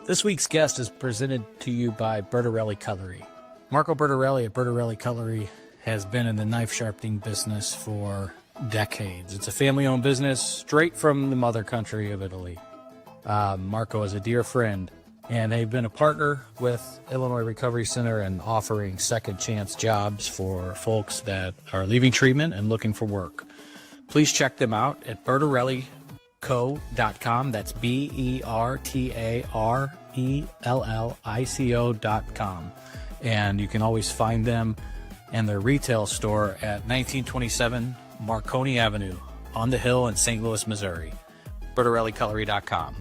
This week's guest is presented to you by Bertarelli Cutlery. Marco Bertarelli at Bertarelli Cutlery has been in the knife sharpening business for decades. It's a family-owned business straight from the mother country of Italy. Marco is a dear friend, and they've been a partner with Illinois Recovery Center and offering second chance jobs for folks that are leaving treatment and looking for work. Please check them out at bertarellico.com. That's BERTARELLICO.com. And you can always find them and their retail store at 1927 Marconi Avenue on the Hill in St. Louis, Missouri. bertarellicutlery.com.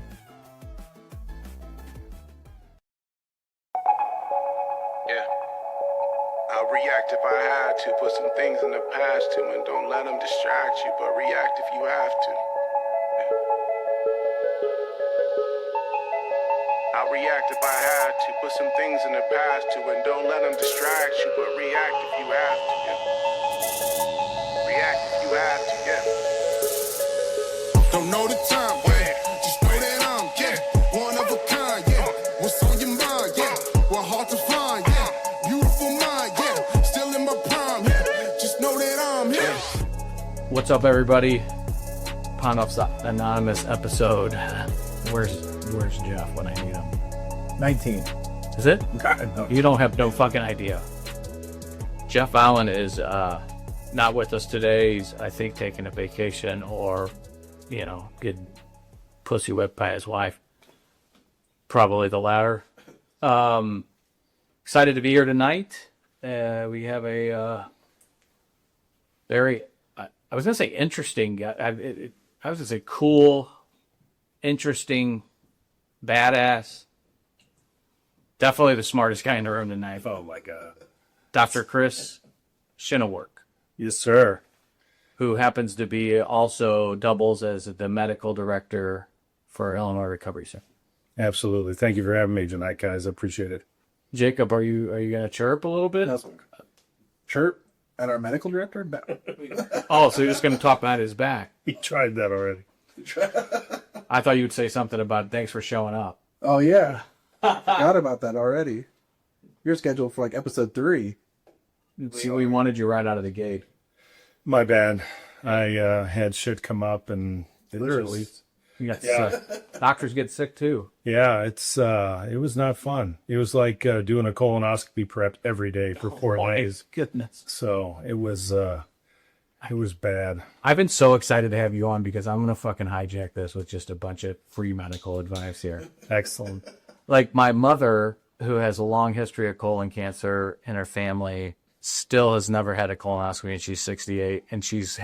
I'll react if I had to, put some things in the past too, and don't let them distract you, but react if you have to. I'll react if I had to, put some things in the past too, and don't let them distract you, but react if you have to, yeah. React if you have to, yeah. Don't know the time, yeah. Just know that I'm, yeah, one of a kind, yeah. What's on your mind, yeah. We're hard to find, yeah. Beautiful mind, yeah. Still in my prime, yeah. Just know that I'm here. What's up, everybody? Pondoff's anonymous episode. Where's Jeff when I need him? 19. Is it? God, no. You don't have no fucking idea. Jeff Allen is not with us today. He's, I think, taking a vacation or, getting pussy whipped by his wife. Probably the latter. Excited to be here tonight. We have a very, I was going to say interesting, I was going to say cool, interesting, badass. Definitely the smartest guy in the room tonight. Oh my God. Dr. Chris Schenewerk, Yes, sir. who happens to be also doubles as the medical director for Illinois Recovery Center. Absolutely. Thank you for having me tonight, guys. I appreciate it. Jacob, are you going to chirp a little bit? Chirp at our medical director? Oh, so you're just going to talk behind his back. He tried that already. I thought you would say something about thanks for showing up. Oh, yeah. Forgot about that already. You're scheduled for like episode 3. See, we wanted you right out of the gate. My bad. I had shit come up and it Literally. just- You got sick. Doctors get sick too. yeah, it was not fun. It was like doing a colonoscopy prep every day for 4 days. Goodness. So it was bad. I've been so excited to have you on because I'm going to fucking hijack this with just a bunch of free medical advice here. Excellent. Like my mother, who has a long history of colon cancer in her family, still has never had a colonoscopy, and she's 68, and she's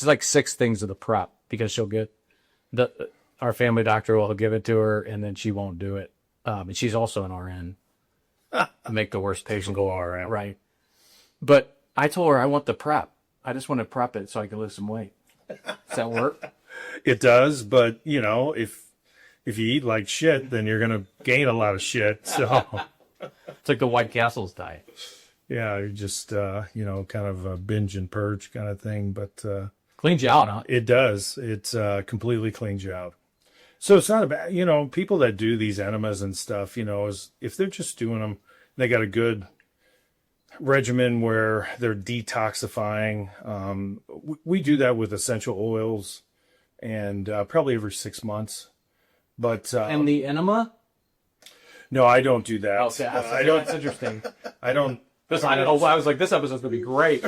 like 6 things of the prep because she'll get our family doctor will give it to her, and then she won't do it. And she's also an RN. Make the worst patient go RN, right? But I told her I want the prep. I just want to prep it so I can lose some weight. Does that work? It does, but if you eat like shit, then you're gonna gain a lot of shit. So It's like the White Castle's diet. yeah, you're just kind of a binge and purge kind of thing. But Cleans you out, huh? it does. It's completely cleans you out. So it's not about people that do these enemas and stuff. Is if they're just doing them, they got a good regimen where they're detoxifying. We do that with essential oils, and probably every 6 months. But And the enema? no, I don't do that. Okay, I don't. That's interesting. I don't. I don't know. I was like, this episode's gonna be great.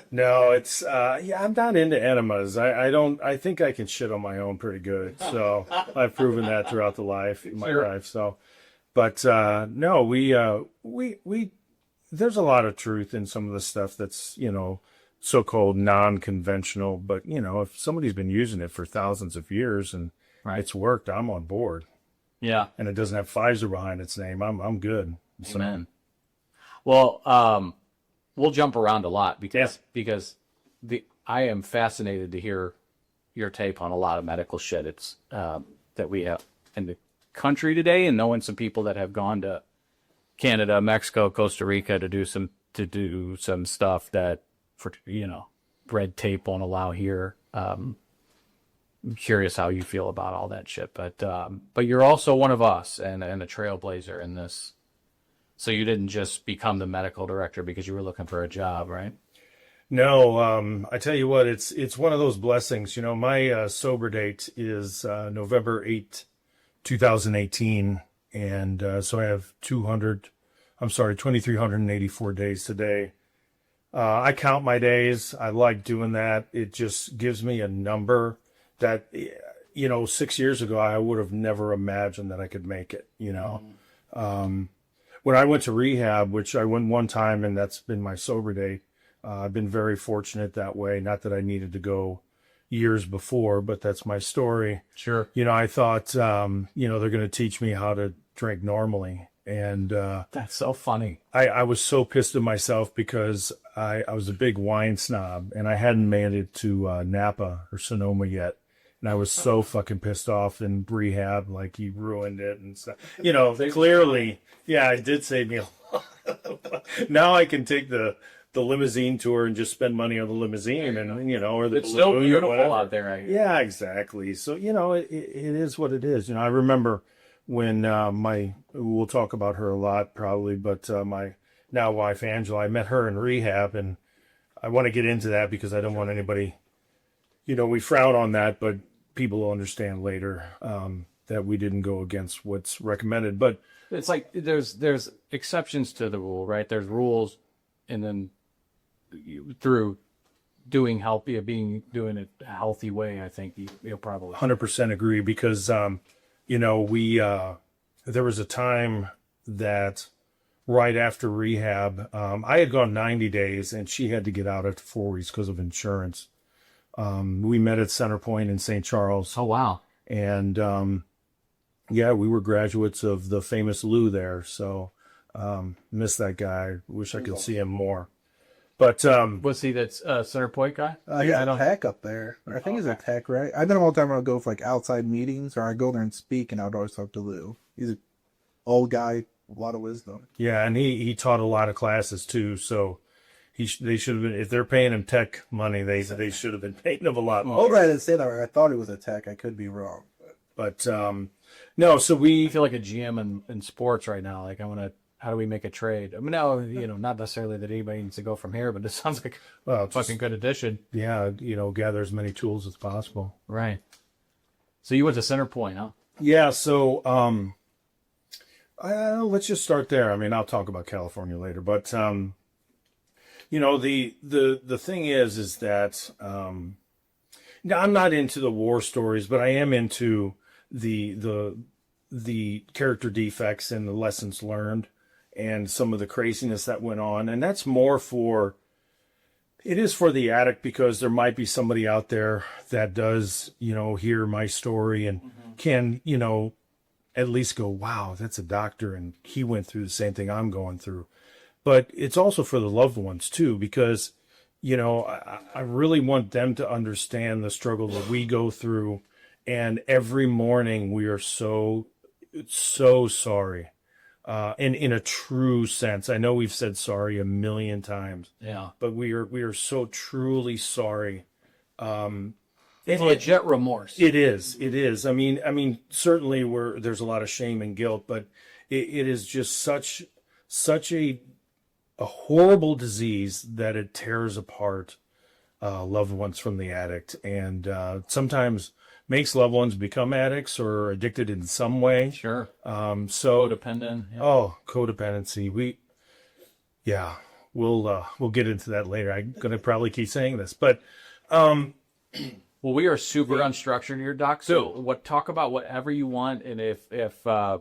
No, it's I'm not into enemas. I don't. I think I can shit on my own pretty good. So I've proven that throughout my life. So, but no, we there's a lot of truth in some of the stuff that's so-called non-conventional. But if somebody's been using it for thousands of years and it's worked, I'm on board. Yeah. And it doesn't have Pfizer behind its name, I'm good. So, Amen. Well, we'll jump around a lot because I am fascinated to hear your take on a lot of medical shit. It's that we have in the country today, and knowing some people that have gone to Canada, Mexico, Costa Rica to do some stuff that for red tape won't allow here. I'm curious how you feel about all that shit. But you're also one of us and a trailblazer in this. So you didn't just become the medical director because you were looking for a job, right? No, I tell you what, it's one of those blessings. You know, my sober date is November 8th, 2018. And so I have 2,384 days today. I count my days. I like doing that. It just gives me a number that, 6 years ago, I would have never imagined that I could make it, When I went to rehab, which I went one time, and that's been my sober date, I've been very fortunate that way. Not that I needed to go years before, but that's my story. Sure. I thought, they're going to teach me how to drink normally. And That's so funny. I was so pissed at myself because I was a big wine snob, and I hadn't made it to Napa or Sonoma yet. And I was so fucking pissed off in rehab, like he ruined it and stuff. Clearly, yeah, it did save me a lot. Now I can take the limousine tour and just spend money on the limousine, and or the It's still balloon or beautiful whatever. out there. I guess. Yeah, exactly. So it is what it is. I remember when we'll talk about her a lot probably, but my now wife Angela, I met her in rehab, and I want to get into that because I don't want anybody. We frown on that, but people will understand later that we didn't go against what's recommended. But It's like there's exceptions to the rule, right? There's rules, and then through doing it a healthy way, I think you'll probably 100% agree because there was a time that right after rehab, I had gone 90 days and she had to get out after 4 weeks because of insurance. We met at Center Point in St. Charles. Oh wow! And we were graduates of the famous Lou there. So miss that guy. Wish I could see him more. But Was he that Center Point guy? I got a tech up there. I think he's a tech, right? I know all the time I'll go for like outside meetings, or I go there and speak, and I'd always talk to Lou. He's an old guy, a lot of wisdom. yeah, and he taught a lot of classes too. So they should have been, if they're paying him tech money, they should have been paying him a lot more. Oh, I didn't say that. I thought he was a tech. I could be wrong. But no, so I feel like a GM in sports right now. Like how do we make a trade? I mean, no, not necessarily that anybody needs to go from here, but it sounds like a fucking good addition. Yeah, gather as many tools as possible. Right. So you went to Center Point, huh? Yeah, so let's just start there. I mean, I'll talk about California later, but the thing is that now I'm not into the war stories, but I am into the character defects and the lessons learned and some of the craziness that went on. And that's more it is for the addict, because there might be somebody out there that does, hear my story and can, at least go, wow, that's a doctor and he went through the same thing I'm going through. But it's also for the loved ones too, because, I really want them to understand the struggle that we go through. And every morning we are so sorry. And in a true sense, I know we've said sorry a million times. Yeah. But we are so truly sorry. It's legit remorse. It is. I mean, certainly there's a lot of shame and guilt, but it is just such a horrible disease that it tears apart loved ones from the addict, and sometimes makes loved ones become addicts or addicted in some way. Sure. So Codependent. Yeah. Oh, codependency. We'll get into that later. I'm gonna probably keep saying this, but Well, we are super unstructured here, Doc. So talk about whatever you want, and if I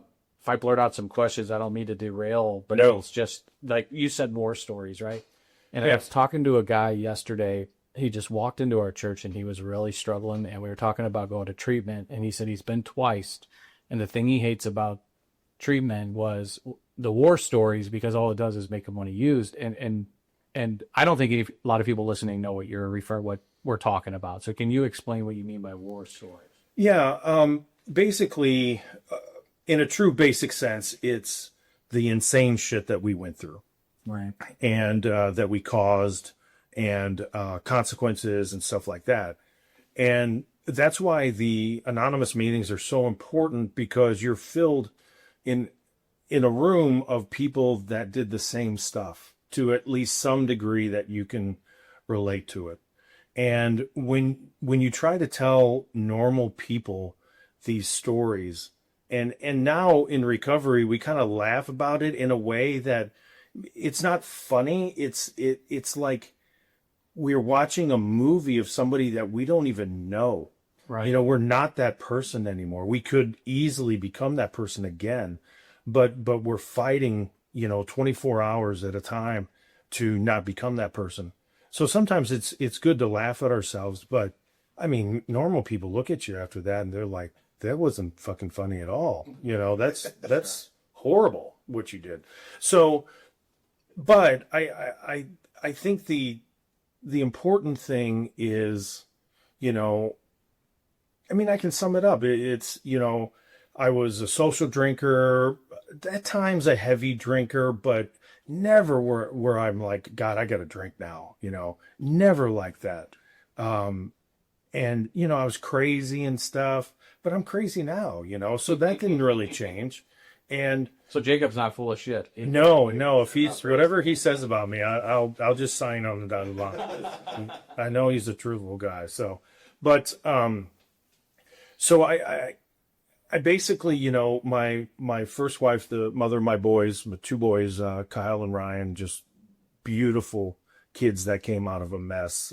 blurt out some questions, I don't mean to derail, but No. it's just like you said, war stories, right? And I was talking to a guy yesterday. He just walked into our church and he was really struggling, and we were talking about going to treatment, and he said he's been twice, and the thing he hates about treatment was the war stories, because all it does is make him want to use. And I don't think a lot of people listening know what what we're talking about. So can you explain what you mean by war stories? yeah, basically, in a true basic sense, it's the insane shit that we went through. Right. And that we caused, and consequences and stuff like that. And that's why the anonymous meetings are so important, because you're filled in a room of people that did the same stuff to at least some degree that you can relate to it. And when you try to tell normal people these stories, and now in recovery, we kind of laugh about it in a way that it's not funny. It's like we're watching a movie of somebody that we don't even know. Right. You know, we're not that person anymore. We could easily become that person again, but we're fighting, 24 hours at a time to not become that person. So sometimes it's good to laugh at ourselves, but I mean, normal people look at you after that and they're like, that wasn't fucking funny at all. That's horrible what you did. So, but I think the important thing is, I mean, I can sum it up. It's, I was a social drinker, at times a heavy drinker, but never where I'm like, God, I got to drink now, never like that. And, I was crazy and stuff, but I'm crazy now, so that didn't really change. And So Jacob's not full of shit. no, if he's, whatever he says about me, I'll just sign on the dotted line. I know he's a truthful guy. So, but, so I basically, my first wife, the mother of my boys, my two boys, Kyle and Ryan, just beautiful kids that came out of a mess.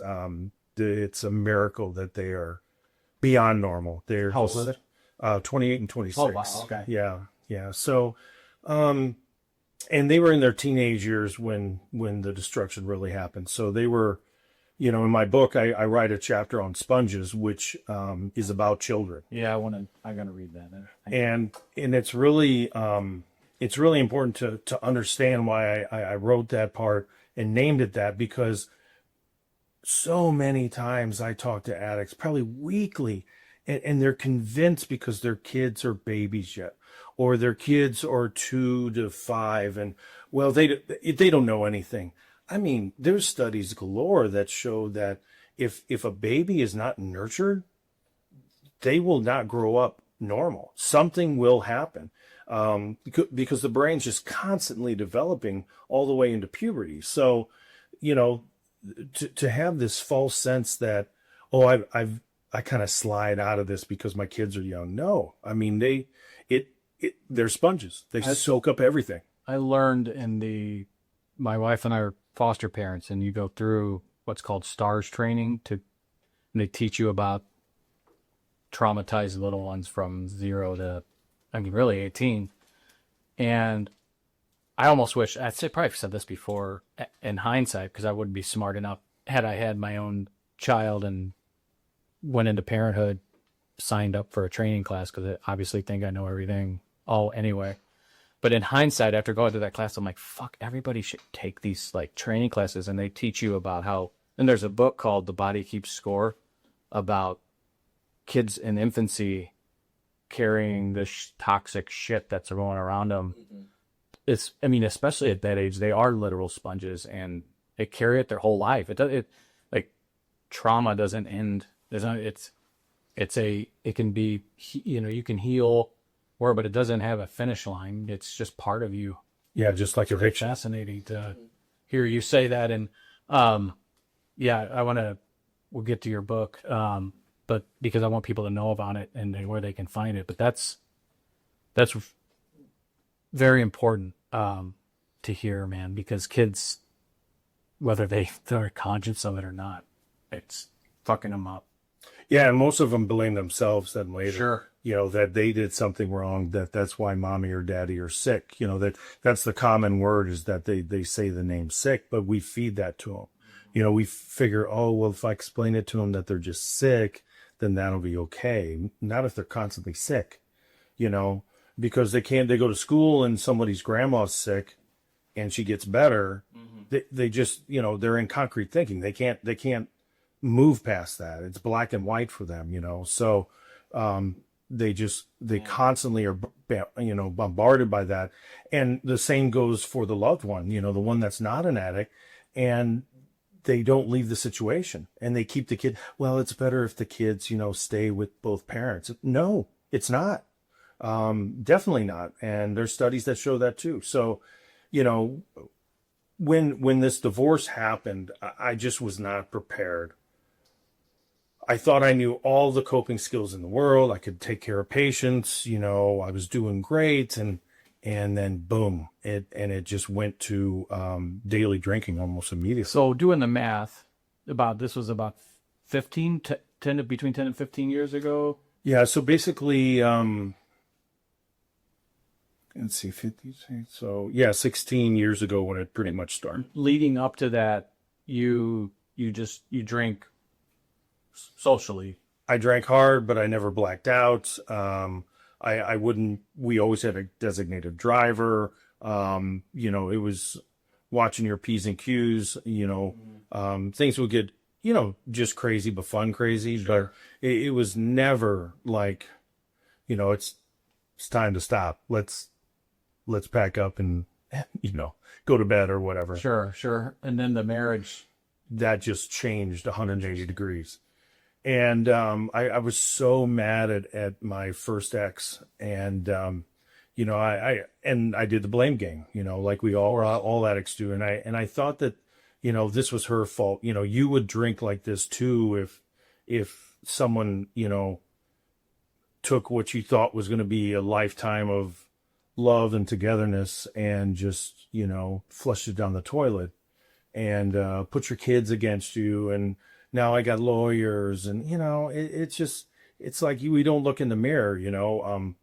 It's a miracle that they are beyond normal. They're How old are they? 28 and 26. Oh, wow. Okay. Yeah. So, and they were in their teenage years when the destruction really happened. So they were, in my book, I write a chapter on sponges, which is about children. Yeah, I'm gonna read that. And it's really important to understand why I wrote that part and named it that, because so many times I talk to addicts, probably weekly, and they're convinced because their kids are babies yet, or their kids are 2 to 5, and well, they don't know anything. I mean, there's studies galore that show that if a baby is not nurtured, they will not grow up normal. Something will happen because the brain's just constantly developing all the way into puberty. So, to have this false sense that, I kind of slide out of this because my kids are young. No, I mean, they're sponges. They soak up everything. I learned my wife and I are foster parents, and you go through what's called STARS training and they teach you about traumatized little ones from 0 to, really 18. And I almost wish, probably said this before in hindsight, because I wouldn't be smart enough had I had my own child and went into parenthood, signed up for a training class, because I obviously think I know everything anyway. But in hindsight, after going through that class, I'm like, fuck, everybody should take these training classes, and they teach you about how, and there's a book called The Body Keeps Score about kids in infancy carrying this toxic shit that's going around them. Mm-hmm. Especially at that age, they are literal sponges, and they carry it their whole life. Trauma doesn't end. It can be, you can heal, but it doesn't have a finish line. It's just part of you. Yeah, just like addiction. Fascinating to hear you say that. And we'll get to your book, but because I want people to know about it and where they can find it. But that's very important to hear, man, because kids, whether they're conscious of it or not, it's fucking them up. Yeah, and most of them blame themselves then later. Sure. That they did something wrong, that's why mommy or daddy are sick. That's the common word, is that they say the name sick, but we feed that to them. We figure, if I explain it to them that they're just sick, then that'll be okay. Not if they're constantly sick, because they go to school and somebody's grandma's sick and she gets better. Mm-hmm. They just, they're in concrete thinking. They can't move past that. It's black and white for them, so, they constantly are, bombarded by that. And the same goes for the loved one, the one that's not an addict. And they don't leave the situation, and they keep the kid. Well, it's better if the kids, stay with both parents. No, it's not. Definitely not. And there's studies that show that too. So, when this divorce happened, I just was not prepared. I thought I knew all the coping skills in the world. I could take care of patients, I was doing great. And then boom, it just went to daily drinking almost immediately. So doing the math, this was about 15 to 10 between 10 and 15 years ago. Yeah. So basically, let's see, 50. So yeah, 16 years ago when it pretty much started. Leading up to that, you drink socially. I drank hard, but I never blacked out. We always had a designated driver. It was watching your P's and Q's, things would get, just crazy, but fun crazy. Sure. But it was never like, it's time to stop. Let's pack up and, go to bed or whatever. Sure. And then the marriage. That just changed 180 degrees. And I was so mad at my first ex, and I did the blame game, like we all addicts do, and I thought that this was her fault. You would drink like this too if someone took what you thought was going to be a lifetime of love and togetherness and just flushed it down the toilet and put your kids against you. And now I got lawyers, and it's like we don't look in the mirror.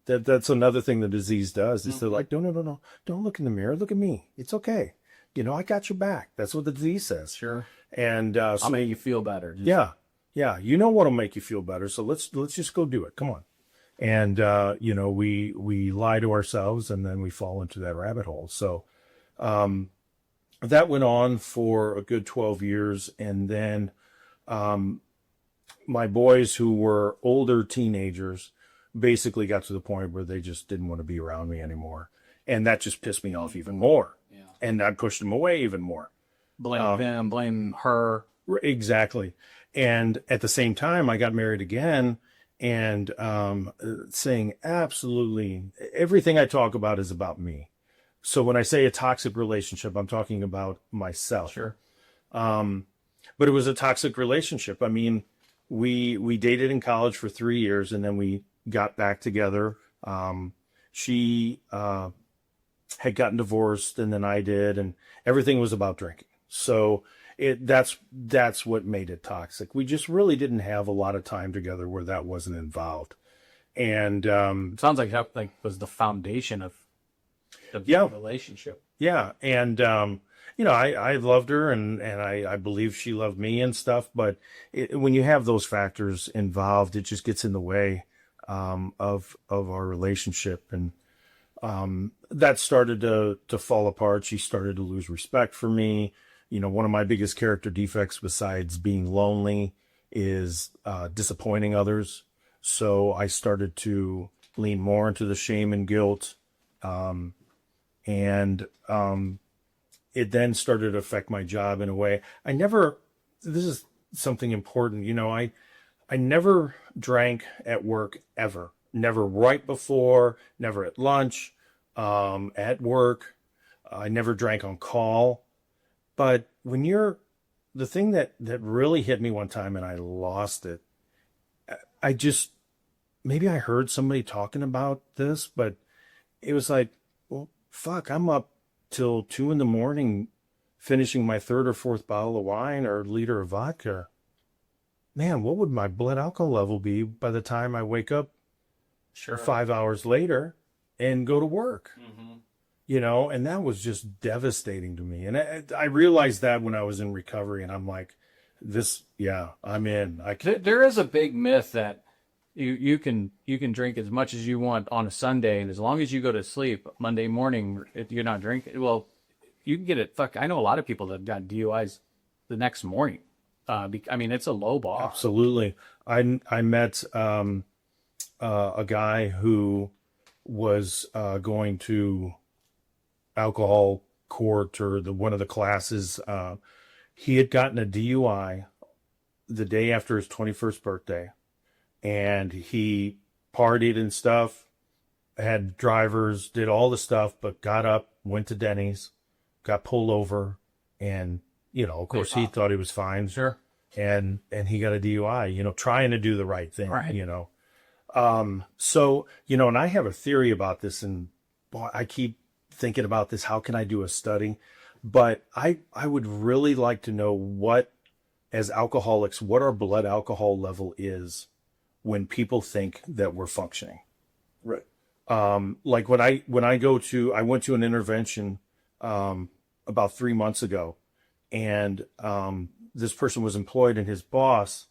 That's another thing the disease does. Is they're like, no, don't look in the mirror. Look at me. It's okay. I got your back. That's what the disease says. Sure. And I'll make you feel better. Yeah. What'll make you feel better. So let's just go do it. Come on. And we lie to ourselves, and then we fall into that rabbit hole. So that went on for a good 12 years, and then my boys, who were older teenagers, basically got to the point where they just didn't want to be around me anymore. And that just pissed me off even more. Yeah. And I pushed them away even more. Blame them, blame her. Exactly. And at the same time, I got married again, and saying absolutely everything I talk about is about me. So when I say a toxic relationship, I'm talking about myself. Sure. But it was a toxic relationship. I mean, we dated in college for 3 years, and then we got back together. She had gotten divorced, and then I did, and everything was about drinking. So that's what made it toxic. We just really didn't have a lot of time together where that wasn't involved. And it sounds like that was the foundation of the relationship. Yeah, and I loved her, and I believe she loved me and stuff. But when you have those factors involved, it just gets in the way of our relationship, and that started to fall apart. She started to lose respect for me. One of my biggest character defects, besides being lonely, is disappointing others. So I started to lean more into the shame and guilt, and it then started to affect my job in a way. This is something important, I never drank at work ever. Never right before, never at lunch, at work. I never drank on call. But the thing that really hit me one time, and I lost it, maybe I heard somebody talking about this, but it was like, well, fuck, I'm up till 2 a.m. finishing my 3rd or 4th bottle of wine or liter of vodka. Man, what would my blood alcohol level be by the time I wake up 5 hours later and go to work? Mm-hmm. And that was just devastating to me. And I realized that when I was in recovery, and I'm like, I'm in. There is a big myth that you can drink as much as you want on a Sunday, and as long as you go to sleep Monday morning, you're not drinking. Well, you can get it. I know a lot of people that got DUIs the next morning. It's a low bar. Absolutely. I met a guy who was going to alcohol court or one of the classes, He had gotten a DUI the day after his 21st birthday, and he partied and stuff, had drivers, did all the stuff, but got up, went to Denny's, got pulled over, and, you know, of course, he thought he was fine. Sure. And he got a DUI, you know, trying to do the right thing, Right. you know. So, you know, and I have a theory about this, and boy, I keep thinking about this. How can I do a study? But I would really like to know what, as alcoholics, what our blood alcohol level is when people think that we're functioning. Right. Like when I went to an intervention, about 3 months ago, and, this person was employed, and his boss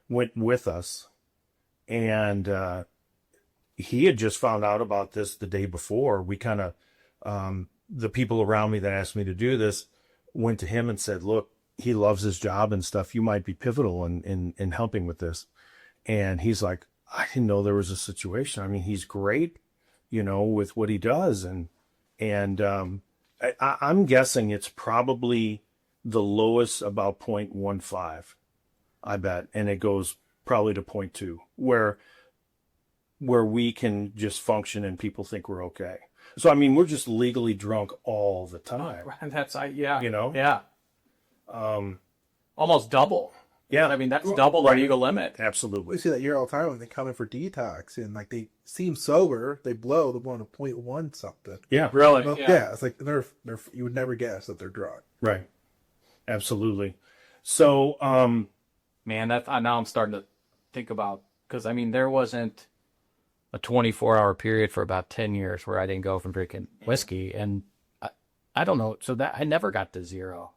went with us, and, he had just found out about this the day before. We kind of, the people around me that asked me to do this went to him and said, look, he loves his job and stuff. You might be pivotal in helping with this. And he's like, I didn't know there was a situation. I mean, he's great, you know, with what he does. And I'm guessing it's probably the lowest about 0.15, I bet. And it goes probably to 0.2, where we can just function and people think we're okay. So, I mean, we're just legally drunk all the time. That's, yeah. You know? Yeah. Almost double. Yeah. I mean, that's double the legal limit. Absolutely. We see that here all the time when they come in for detox and like they seem sober, they blow to 0.1 something. Yeah. Really? Well, yeah, it's like they're you would never guess that they're drunk. Right. Absolutely. So, Man, now I'm starting to think about, because I mean, there wasn't a 24-hour period for about 10 years where I didn't go from drinking whiskey, and I don't know. So that I never got to zero.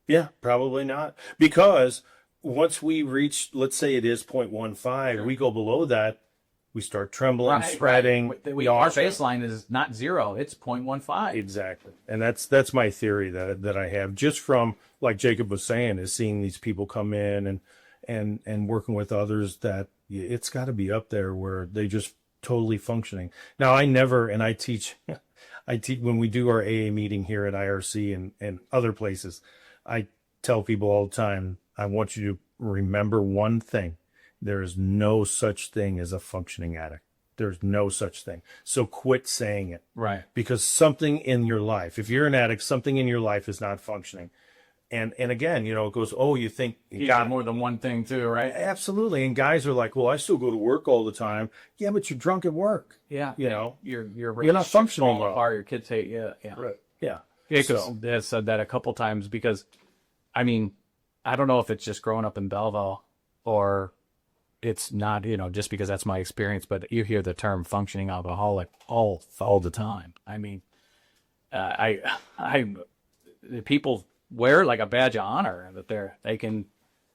yeah, probably not. Because once we reach, let's say it is 0.15, we go below that, we start trembling, spreading. Right. Our baseline is not zero; it's 0.15. Exactly. And that's my theory that I have, just from, like Jacob was saying, is seeing these people come in and working with others, that it's got to be up there where they just totally functioning. Now, I teach when we do our AA meeting here at IRC and other places, I tell people all the time, I want you to remember one thing. There is no such thing as a functioning addict. There's no such thing. So quit saying it. Right. Because something in your life, if you're an addict, something in your life is not functioning. And again, you know, it goes, oh, you think You got more than one thing too, right? Absolutely. And guys are like, well, I still go to work all the time. Yeah, but you're drunk at work. Yeah. You know, You're not functioning well. apart. Your kids hate you. Yeah. Right. Yeah. Jacob has said that a couple times, because, I mean, I don't know if it's just growing up in Belleville or it's not, you know, just because that's my experience, but you hear the term functioning alcoholic all the time. I mean, the people wear like a badge of honor that they can,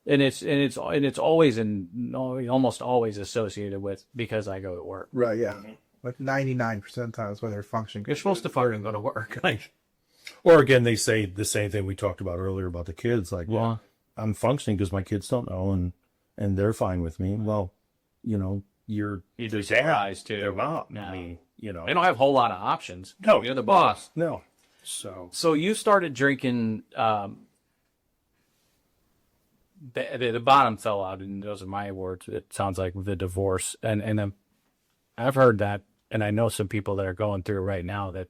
and it's always almost always associated with, because I go to work. Right, yeah. Like 99% of the time is why they're functioning. You're supposed to fucking go to work. Like, Or again, they say the same thing we talked about earlier about the kids. Like, well, I'm functioning because my kids don't know, and they're fine with me. Well, you know, you're do surprise too. their mom. No. I mean, you know, They don't have a whole lot of options. No. You're the boss. no. So You started drinking. The bottom fell out, and those are my words. It sounds like the divorce, and I've heard that, and I know some people that are going through it right now. That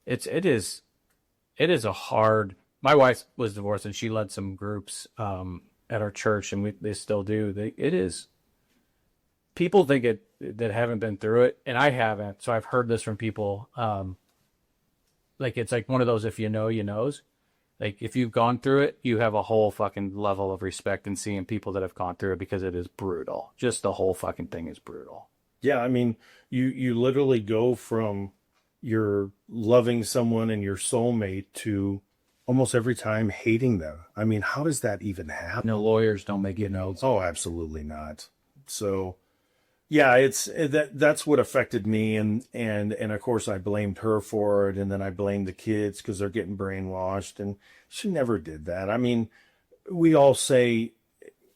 it is a hard. My wife was divorced, and she led some groups at our church, and they still do. It is. People think that haven't been through it, and I haven't. So I've heard this from people. Like, it's like one of those, if you know, you knows. Like, if you've gone through it, you have a whole fucking level of respect in seeing people that have gone through it, because it is brutal. Just the whole fucking thing is brutal. yeah, I mean, you literally go from you're loving someone and your soulmate to almost every time hating them. I mean, how does that even happen? No, lawyers don't make you notes. Oh, absolutely not. So, yeah, that's what affected me, and of course I blamed her for it, and then I blamed the kids because they're getting brainwashed, and she never did that. I mean, we all say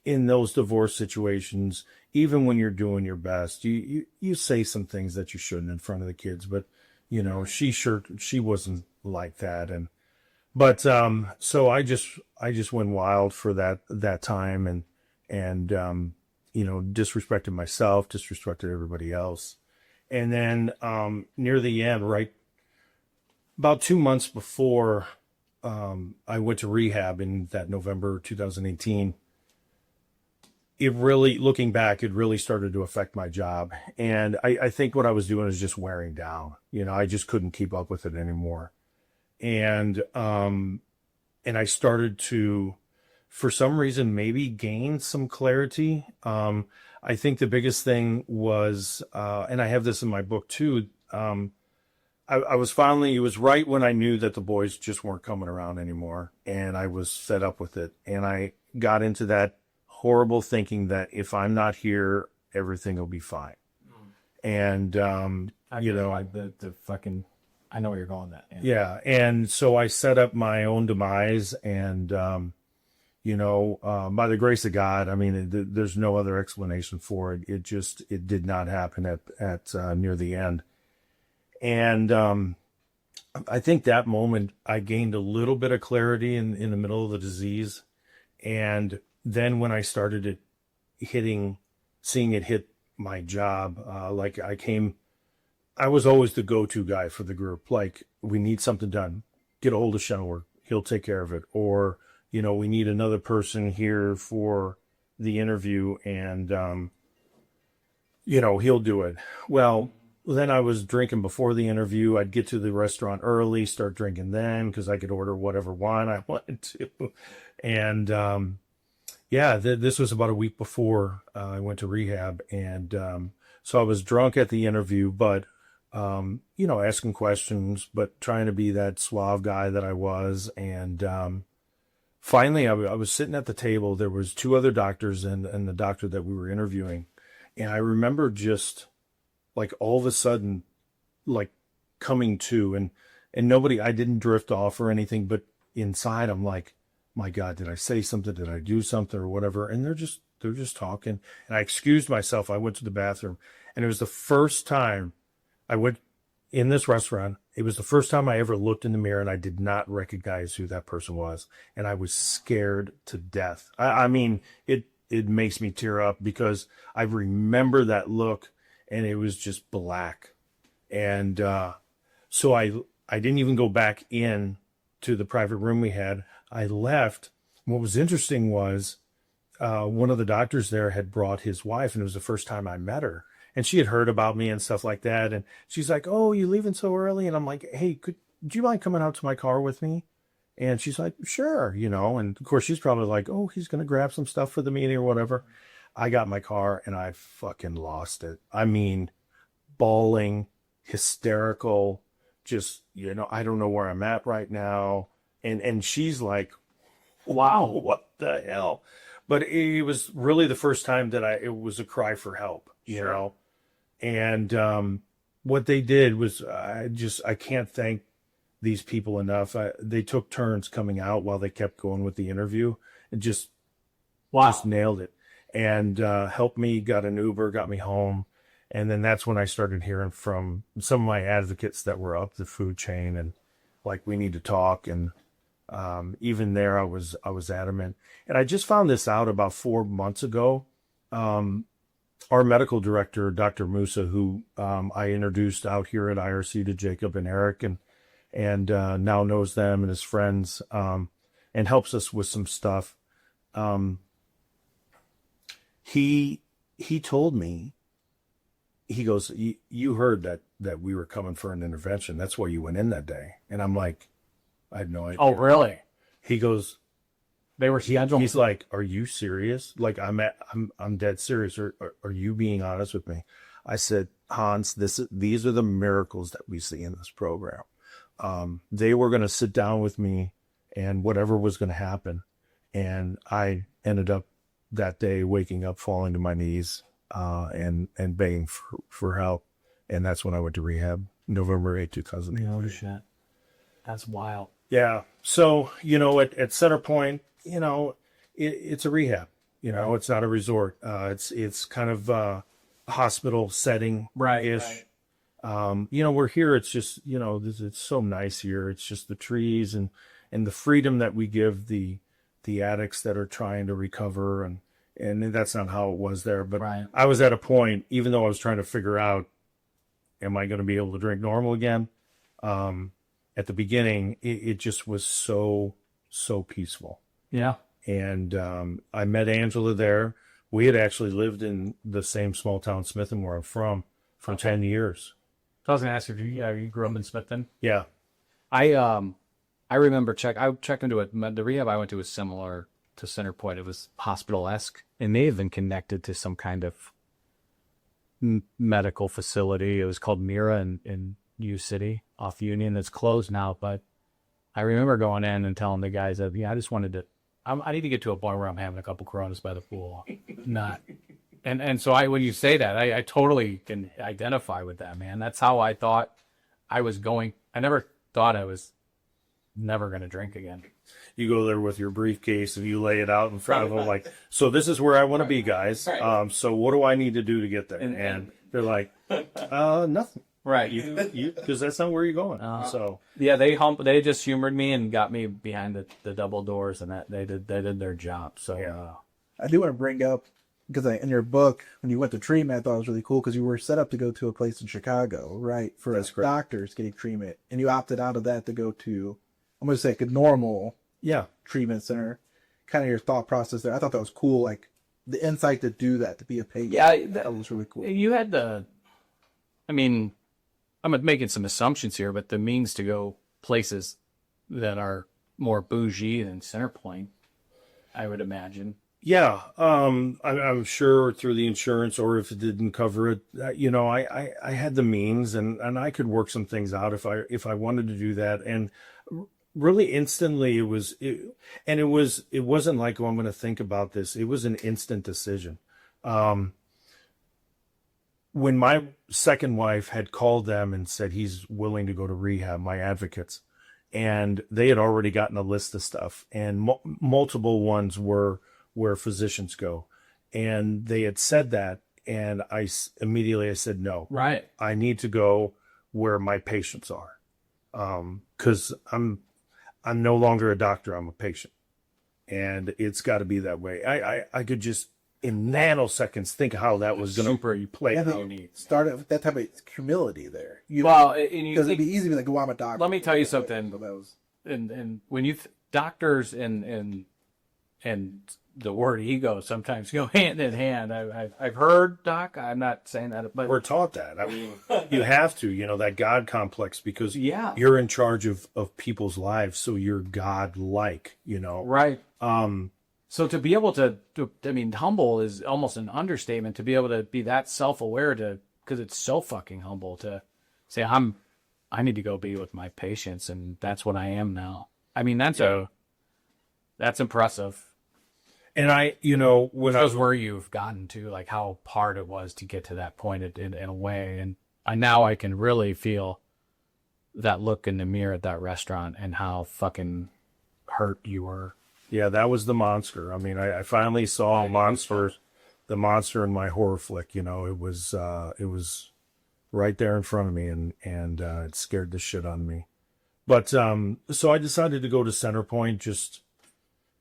in those divorce situations, even when you're doing your best, you say some things that you shouldn't in front of the kids, but you know, she wasn't like that, and But so I just went wild for that time, and disrespected myself, disrespected everybody else. And then near the end, right about 2 months before I went to rehab in that November 2018, it really, looking back, it really started to affect my job. And I think what I was doing is just wearing down. I just couldn't keep up with it anymore. And I started to, for some reason, maybe gain some clarity. I think the biggest thing was, and I have this in my book too, I was finally, it was right when I knew that the boys just weren't coming around anymore, and I was fed up with it. And I got into that horrible thinking that if I'm not here, everything will be fine. And, the fucking, I know where you're going with that. yeah. And so I set up my own demise, and, by the grace of God, I mean, there's no other explanation for it. It did not happen at near the end. And I think that moment I gained a little bit of clarity in the middle of the disease. And then when I started seeing it hit my job, I was always the go-to guy for the group. Like, we need something done, get a hold of Schenewerk, he'll take care of it. Or, we need another person here for the interview, and, he'll do it. Well, then I was drinking before the interview. I'd get to the restaurant early, start drinking then, because I could order whatever wine I wanted to. And this was about a week before I went to rehab. And so I was drunk at the interview, but, asking questions, but trying to be that suave guy that I was. And finally, I was sitting at the table. There was two other doctors and the doctor that we were interviewing. And I remember just, like, all of a sudden, like, coming to, and nobody, I didn't drift off or anything, but inside I'm like, my God, did I say something? Did I do something or whatever? And they're just talking. And I excused myself. I went to the bathroom, and it was the first time I went in this restaurant. It was the first time I ever looked in the mirror, and I did not recognize who that person was. And I was scared to death. I mean, it makes me tear up because I remember that look, and it was just black. And so I didn't even go back in to the private room we had. I left. What was interesting was one of the doctors there had brought his wife, and it was the first time I met her. And she had heard about me and stuff like that. And she's like, "Oh, you leaving so early?" And I'm like, "Hey, do you mind coming out to my car with me?" And she's like, "Sure," And of course, she's probably like, "Oh, he's going to grab some stuff for the meeting or whatever." I got in my car, and I fucking lost it. I mean, bawling, hysterical, just, I don't know where I'm at right now. And she's like, "Wow, what the hell?" But it was really the first time that it was a cry for help, you know? And what they did was, I can't thank these people enough. They took turns coming out while they kept going with the interview, and just nailed it. And helped me, got an Uber, got me home. And then that's when I started hearing from some of my advocates that were up the food chain, and like, we need to talk. And even there, I was adamant. And I just found this out about 4 months ago. Our medical director, Dr. Musa, who I introduced out here at IRC to Jakob and Eric, and now knows them and his friends, and helps us with some stuff. He told me, he goes, you heard that we were coming for an intervention. That's why you went in that day. And I'm like, I had no idea. Oh, really? He goes, they were scheduled. He's like, "Are you serious? Like, I'm dead serious. Or are you being honest with me?" I said, "Hans, these are the miracles that we see in this program." They were going to sit down with me, and whatever was going to happen. And I ended up that day waking up, falling to my knees, and begging for help. And that's when I went to rehab, November 8, 2008. Oh, shit. That's wild. Yeah. So, at Centerpoint, it's a rehab. It's not a resort. It's kind of a hospital setting, ish. Right. We're here. It's just, it's so nice here. It's just the trees and and the freedom that we give the addicts that are trying to recover, and that's not how it was there. But Right. I was at a point, even though I was trying to figure out, am I going to be able to drink normal again? At the beginning, it just was so peaceful. Yeah. And I met Angela there. We had actually lived in the same small town, Smithton, where I'm from, for 10 years. So I was gonna ask if you grew up in Smithton. Yeah. I remember I checked into it. The rehab I went to was similar to Centerpoint. It was hospital-esque. It may have been connected to some kind of medical facility. It was called Mira in U City off Union. It's closed now, but I remember going in and telling the guys that, I just wanted to, I need to get to a point where I'm having a couple Coronas by the pool. Not. And so when you say that, I totally can identify with that, man. That's how I thought I was going. I never thought I was never going to drink again. You go there with your briefcase and you lay it out in front of them like, so this is where I want to be, guys. So what do I need to do to get there? And they're like, nothing. Right. Because that's not where you're going. So yeah, they just humored me and got me behind the double doors, and that they did their job. So Yeah. I do want to bring up, because in your book, when you went to treatment, I thought it was really cool because you were set up to go to a place in Chicago, right, for That's correct. doctors getting treatment, and you opted out of that to go to, I'm going to say, like a normal yeah. treatment center. Kind of your thought process there. I thought that was cool, like the insight to do that, to be a patient. Yeah, that was really cool. you had I'm making some assumptions here, but the means to go places that are more bougie than Centerpoint, I would imagine. Yeah, I'm sure through the insurance, or if it didn't cover it, I had the means, and I could work some things out if I wanted to do that. And really instantly, it wasn't like, oh, I'm going to think about this. It was an instant decision. When my second wife had called them and said he's willing to go to rehab, my advocates, and they had already gotten a list of stuff, and multiple ones were where physicians go. And they had said that, and I immediately said, no, Right. I need to go where my patients are. 'Cause I'm no longer a doctor, I'm a patient. And it's got to be that way. I could just in nanoseconds think how that was going to play Yeah, out. they started with that type of humility there. Well, Because it'd be easy to be like, well, I'm a doctor. let me tell you something. But that was, And when doctors and the word ego sometimes go hand in hand. I've heard, Doc. I'm not saying that, but We're taught that. I mean, you have to, that God complex, because Yeah. you're in charge of people's lives. So you're God-like, right. So to be able to, humble is almost an understatement. To be able to be that self-aware, because it's so fucking humble to say I need to go be with my patients, and that's what I am now. I mean, that's impressive. And when Shows where you've gotten to, like how hard it was to get to that point in a way. And now I can really feel that look in the mirror at that restaurant and how fucking hurt you were. Yeah, that was the monster. I mean, I finally saw the monster in my horror flick. It was right there in front of me, and it scared the shit out of me. But so I decided to go to Centerpoint.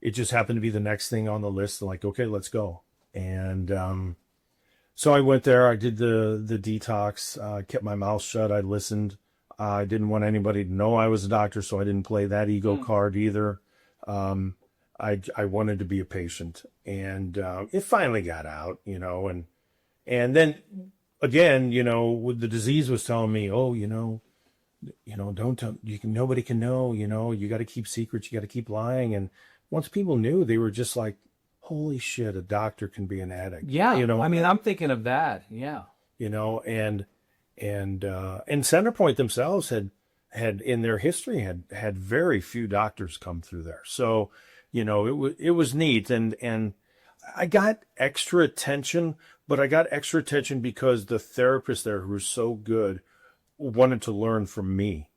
It just happened to be the next thing on the list. Like, okay, let's go. And so I went there. I did the detox. Kept my mouth shut. I listened. I didn't want anybody to know I was a doctor, so I didn't play that ego card either. I wanted to be a patient, and it finally got out, and then again, the disease was telling me, oh, don't tell, nobody can know, you got to keep secrets, you got to keep lying. And once people knew, they were just like, holy shit, a doctor can be an addict. Yeah. I'm thinking of that. Yeah. And Centerpoint themselves had in their history had very few doctors come through there. So, it was neat. And I got extra attention, but I got extra attention because the therapist there, who was so good, wanted to learn from me.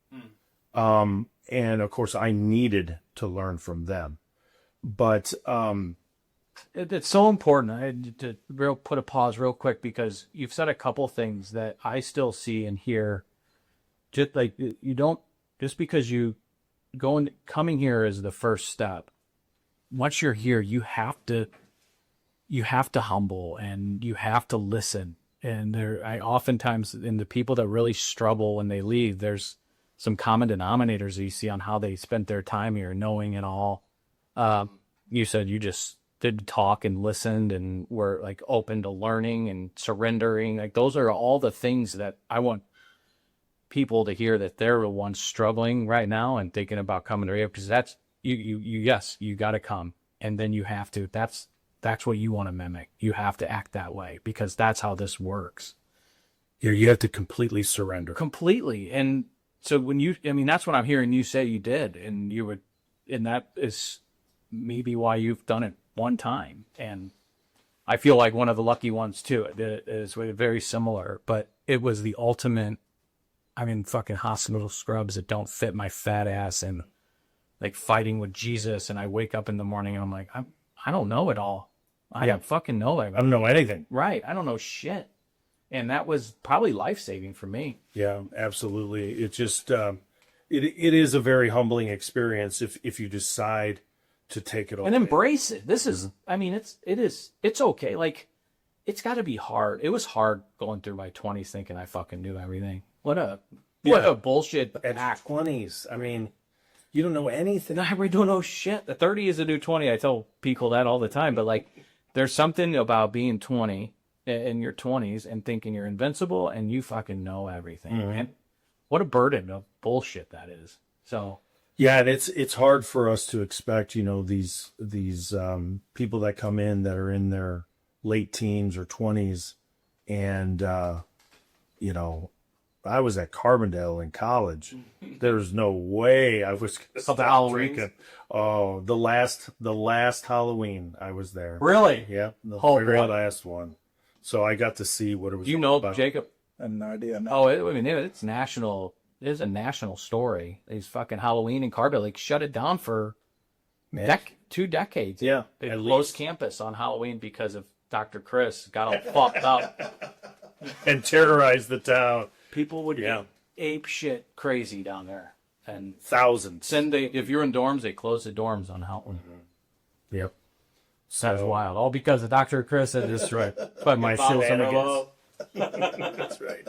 And of course I needed to learn from them, but, It's so important. I had to put a pause real quick, because you've said a couple things that I still see and hear. Just like just because you coming here is the first step. Once you're here, you have to humble and you have to listen. And I oftentimes, in the people that really struggle when they leave, there's some common denominators that you see on how they spent their time here, knowing it all. You said you just did talk and listened and were like open to learning and surrendering. Like those are all the things that I want people to hear, that they're the ones struggling right now and thinking about coming to rehab, because that's yes, you got to come, and then you have to. That's what you want to mimic. You have to act that way because that's how this works. Yeah, you have to completely surrender. Completely. And so that's what I'm hearing you say you did, and that is maybe why you've done it one time. And I feel like one of the lucky ones too. It is very similar, but it was the ultimate. I'm in fucking hospital scrubs that don't fit my fat ass and like fighting with Jesus. And I wake up in the morning and I'm like, I don't know it all. I don't fucking know it. I don't know anything. Right. I don't know shit. And that was probably life-saving for me. Yeah, absolutely. It just, it is a very humbling experience if you decide to take it all. And embrace it. This is, it's okay. Like, it's got to be hard. It was hard going through my 20s thinking I fucking knew everything. What a bullshit at act. 20s. I mean, you don't know anything. We don't know shit. The 30 is a new 20. I tell people that all the time. But like, there's something about being 20 in your 20s and thinking you're invincible and you fucking know everything. Mm-hmm. And what a burden of bullshit that is. So yeah, and it's hard for us to expect, these people that come in that are in their late teens or 20s, and I was at Carbondale in college. There's no way I was gonna stop drinking. Oh, the last Halloween I was there. really, Yeah, the Oh, very boy. last one. So I got to see what it was. you know, about. Jacob. I have no idea. No. Oh, it's national. It is a national story. These fucking Halloween in Carbondale, like shut it down for 2 decades. Yeah, They at closed least. campus on Halloween because of Dr. Chris got all fucked up. And terrorized the town. People would ape shit crazy down there. And Thousands. if you're in dorms, they close the dorms on Halloween. Yep. That's wild. All because of Dr. Chris said this right. But my Bob steal some Antelope. That's right.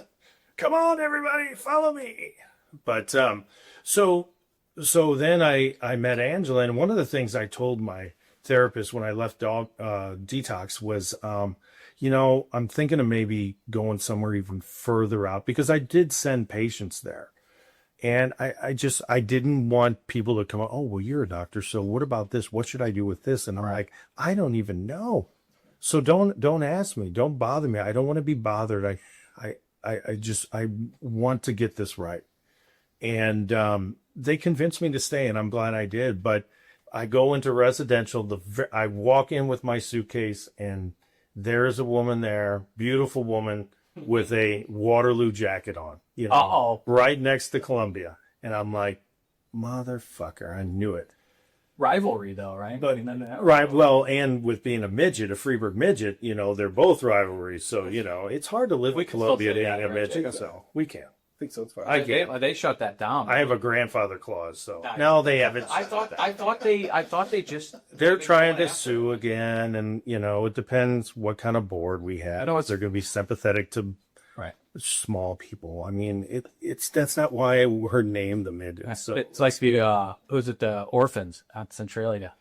Come on, everybody, follow me. But so then I met Angela, and one of the things I told my therapist when I left detox was, I'm thinking of maybe going somewhere even further out, because I did send patients there. And I didn't want people to come up, oh, well, you're a doctor, so what about this? What should I do with this? And I'm like, I don't even know. So don't ask me. Don't bother me. I don't want to be bothered. I want to get this right. And they convinced me to stay, and I'm glad I did. But I go into residential. I walk in with my suitcase, and there's a woman there, beautiful woman, with a Waterloo jacket on, right next to Columbia. And I'm like, motherfucker, I knew it. rivalry, though, right? But, right, well, and with being a midget, a Freeburg midget, they're both rivalries. So, it's hard to live with Columbia still say being that, a right, midget. Jacob? So we can. I think so. It's fine. I get. They shut that down. I have a grandfather clause, so no, they haven't. I thought they just. They're trying to sue again, and it depends what kind of board we have. I know They're going to be sympathetic to Right. small people. I mean, that's not why we're named the midget. So It's like the orphans at Centralia.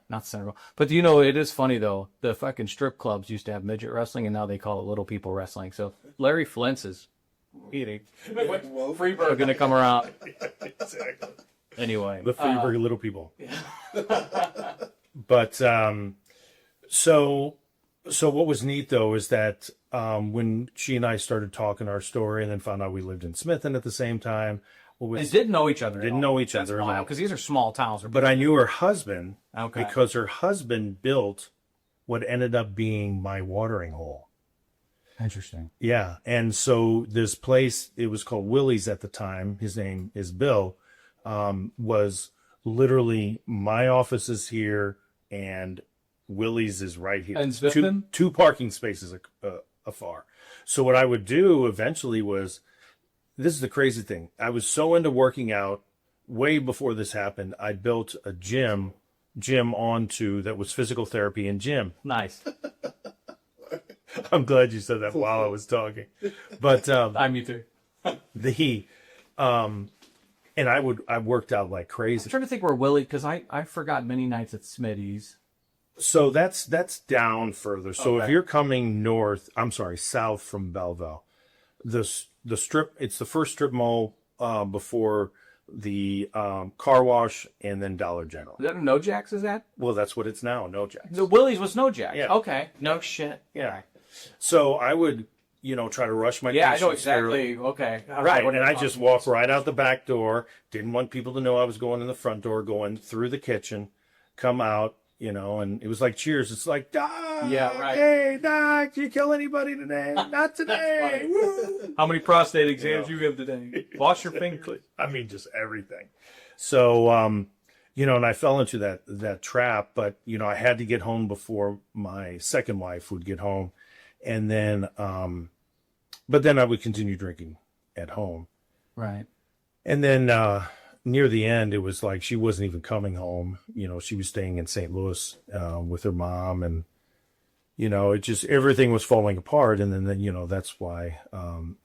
Not Central. But it is funny though. The fucking strip clubs used to have midget wrestling, and now they call it little people wrestling. So Larry Flint's is eating. Freeburg gonna come around exactly. anyway. The Freeburg little people. But so what was neat though is that when she and I started talking our story, and then found out we lived in Smithton at the same time. And didn't know each other. Didn't know each other at all. Because these are small towns. But I knew her husband Okay. because her husband built what ended up being my watering hole. Interesting. Yeah. And so this place, it was called Willie's at the time. His name is Bill, was literally my office is here and Willie's is right here. And Smithton? Two parking spaces afar. So what I would do eventually was, this is the crazy thing. I was so into working out way before this happened, I built a gym onto that was physical therapy and gym. Nice. I'm glad you said that while I was talking. But Me too. and I worked out like crazy. I'm trying to think where Willie, because I forgot many nights at Smitty's. So that's down further. So Okay. if you're coming south from Belleville, the strip, it's the first strip mall before the car wash and then Dollar General. Is that No Jacks, is that? Well, that's what it's now, No Jacks. The Willie's was No Jacks. Yeah. Okay. No shit. Yeah. So I would, try to rush my Yeah, I know patients through. exactly. Okay. Right, and I just walked right out the back door. Didn't want people to know I was going in the front door, going through the kitchen, come out, and it was like Cheers. It's like, Doc, Yeah, right. Hey, Doc, did you kill anybody today? Not today. Woo. How many prostate exams you have today? Wash your fingers. I mean, just everything. So, and I fell into that trap, but, I had to get home before my second wife would get home. And then, but then I would continue drinking at home. Right. And then near the end, it was like she wasn't even coming home. She was staying in St. Louis with her mom, and it just everything was falling apart. And then that's why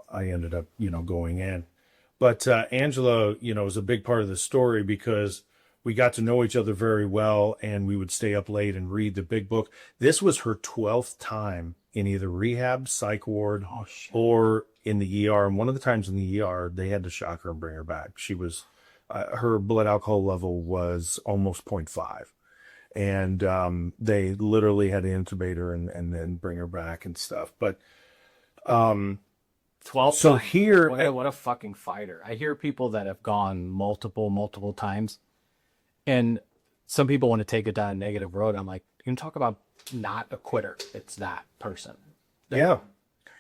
I ended up going in. But Angela, was a big part of the story because we got to know each other very well, and we would stay up late and read the big book. This was her 12th time in either rehab, psych ward, or in the ER. And one of the times in the ER, they had to shock her and bring her back. She was, her blood alcohol level was almost 0.5. And they literally had to intubate her and then bring her back and stuff. But 12. so here, What a fucking fighter. I hear people that have gone multiple times, and some people want to take it down a negative road. I'm like, you can talk about not a quitter. It's that person. yeah,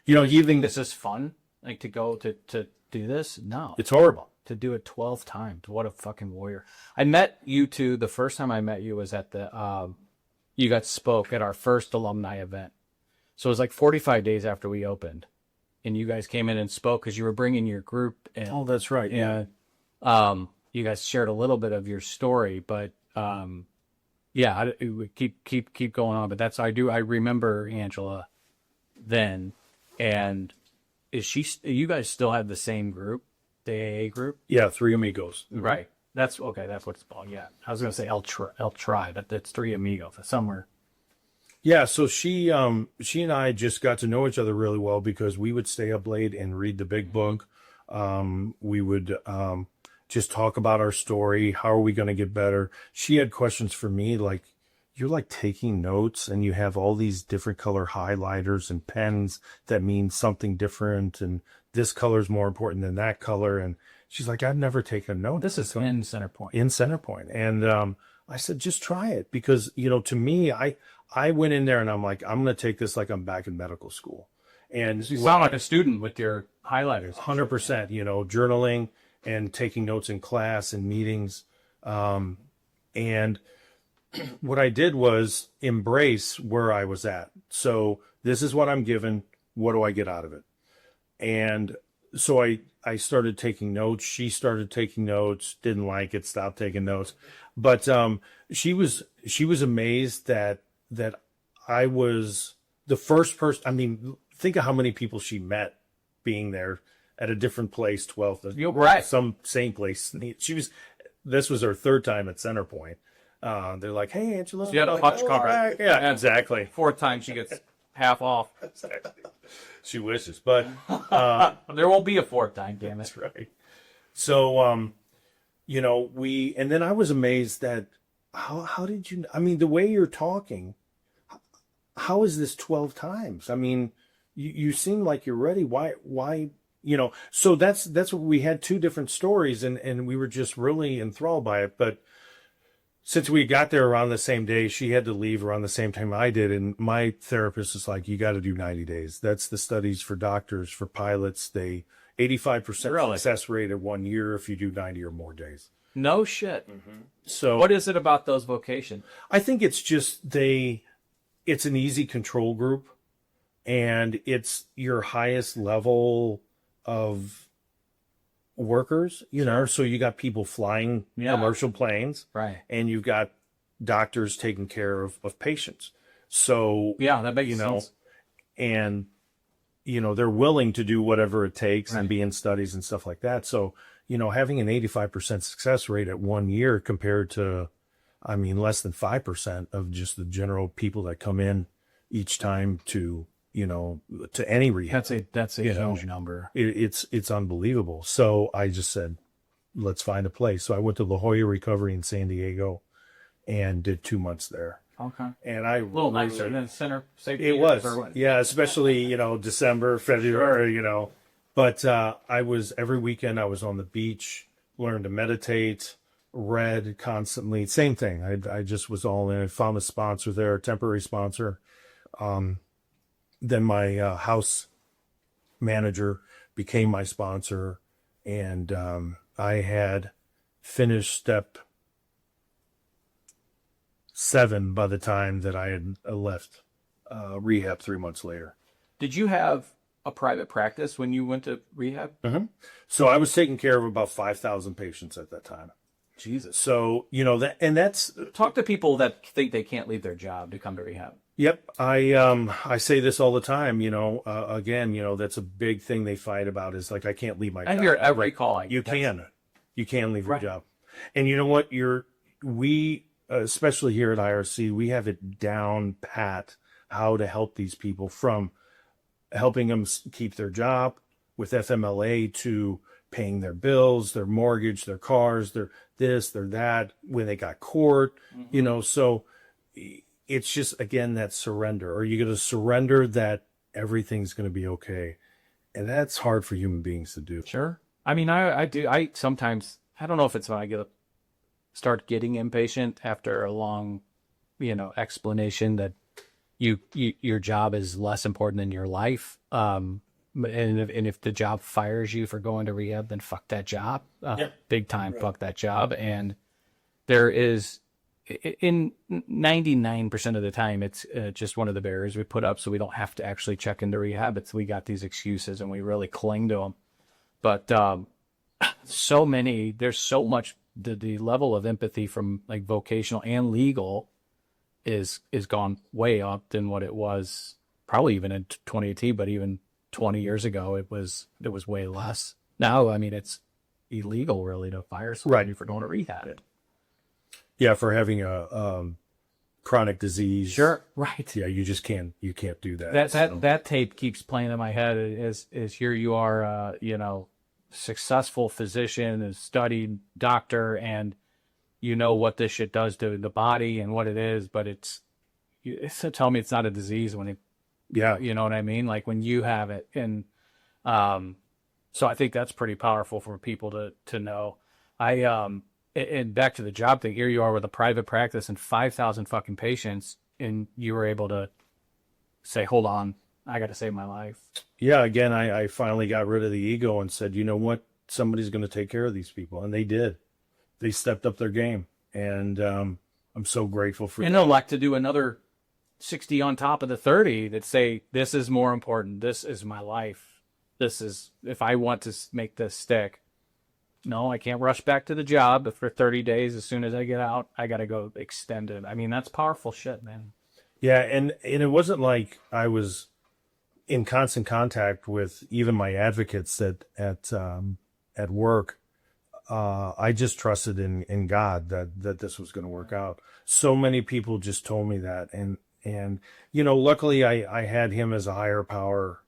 you think This is fun. Like to go to do this? No. it's horrible. To do it 12 times. What a fucking warrior. I met you two. The first time I met you was at the, you got spoke at our first alumni event. So it was like 45 days after we opened. And you guys came in and spoke because you were bringing your group in. Oh, that's right. Yeah. You guys shared a little bit of your story, but it would keep going on. But I remember Angela then, and you guys still have the same group, the AA group? Yeah. Three Amigos. Right. That's okay. That's what it's called. Yeah. I was going to say El Tri, but that's Three Amigos. That's somewhere. Yeah, so she and I just got to know each other really well because we would stay up late and read the big book. We would just talk about our story. How are we going to get better? She had questions for me like, you're like taking notes and you have all these different color highlighters and pens that mean something different, and this color is more important than that color. And she's like, I've never taken a note. This is in Center Point. In Center Point. And I said, just try it because, to me, I went in there and I'm like, I'm going to take this like I'm back in medical school. And You sound like a student with your highlighters. 100%, journaling and taking notes in class and meetings. And what I did was embrace where I was at. So this is what I'm given. What do I get out of it? And so I started taking notes. She started taking notes, didn't like it, stopped taking notes. But she was amazed that I was the first person. I mean, think of how many people she met being there at a different place, 12th, Right. some same place. This was her third time at Center Point. They're like, hey, Angela. She had a Like, punch "Oh, card. right." Yeah, exactly. Fourth time she gets half off. She wishes, but There won't be a fourth time, damn it. right. So, and then I was amazed that how did you, I mean, the way you're talking, how is this 12 times? I mean, you seem like you're ready. Why, so that's what we had, two different stories, and we were just really enthralled by it. But since we got there around the same day, she had to leave around the same time I did. And my therapist is like, you got to do 90 days. That's the studies for doctors, for pilots. 85% Really? success rate at 1 year if you do 90 or more days. No shit. So What is it about those vocations? I think it's just it's an easy control group, and it's your highest level of workers, you know, so you got people flying commercial planes, Right. and you've got doctors taking care of patients. So, Yeah, that makes you know, sense. and, you know, they're willing to do whatever it takes and be in studies and stuff like that. So, you know, having an 85% success rate at 1 year compared to, I mean, less than 5% of just the general people that come in each time to, you know, to any rehab. That's a You know, huge number. It's unbelievable. So I just said, let's find a place. So I went to La Jolla Recovery in San Diego and did 2 months there. Okay. And I A little nicer than Center St. it was, yeah, especially, you know, December, February, you know. But I was, every weekend I was on the beach, learned to meditate, read constantly. Same thing. I just was all in. I found a sponsor there, a temporary sponsor. Then my house manager became my sponsor. And I had finished step 7 by the time that I had left rehab 3 months later. Did you have a private practice when you went to rehab? So I was taking care of about 5,000 patients at that time. Jesus. So, you know, that's, Talk to people that think they can't leave their job to come to rehab. yep. I say this all the time, you know, again, you know, that's a big thing they fight about is like, I can't leave my I job. hear every call. You can leave your Right. job. And you know what? We, especially here at IRC, we have it down pat how to help these people, from helping them keep their job with FMLA to paying their bills, their mortgage, their cars, their this, their that, when they got court, you know. So it's just, again, that surrender. Are you going to surrender that everything's going to be okay? And that's hard for human beings to do. Sure. I mean, I do. I sometimes, I don't know if it's when I start getting impatient after a long, you know, explanation that your job is less important than your life. And if the job fires you for going to rehab, then fuck that job. Big time, fuck that job. And there is, in 99% of the time, it's just one of the barriers we put up so we don't have to actually check into rehab. We got these excuses and we really cling to them. But there's so much, the level of empathy from like vocational and legal is gone way up than what it was probably even in 2018, but even 20 years ago, it was way less. Now, I mean, it's illegal really to fire somebody for going to rehab. Yeah, for having a chronic disease. Sure, right. Yeah, you can't do that. That tape keeps playing in my head. Is here you are, you know, successful physician, a studied doctor, and you know what this shit does to the body and what it is, but it's tell me it's not a disease when it, you know what I mean? Like when you have it. And so I think that's pretty powerful for people to know. And back to the job thing, here you are with a private practice and 5,000 fucking patients, and you were able to say, hold on, I got to save my life. Yeah, again, I finally got rid of the ego and said, you know what? Somebody's going to take care of these people. And they did. They stepped up their game. And I'm so grateful for And they'll like to do another 60 on top of the 30 that say, this is more important. This is my life. This is, if I want to make this stick. No, I can't rush back to the job. But for 30 days, as soon as I get out, I got to go extend it. I mean, that's powerful shit, man. Yeah, and it wasn't like I was in constant contact with even my advocates at work. I just trusted in God that this was going to work out. So many people just told me that. And you know, luckily I had him as a higher power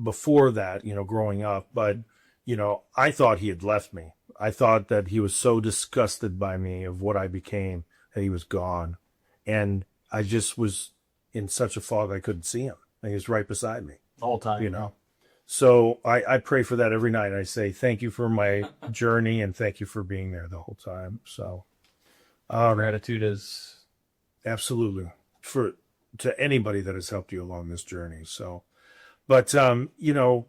before that, you know, growing up. But, you know, I thought he had left me. I thought that he was so disgusted by me of what I became that he was gone. And I just was in such a fog I couldn't see him. And he was right beside me. The whole time. You know. So I pray for that every night. I say, thank you for my journey and thank you for being there the whole time. So gratitude is absolutely to anybody that has helped you along this journey. So, but, you know,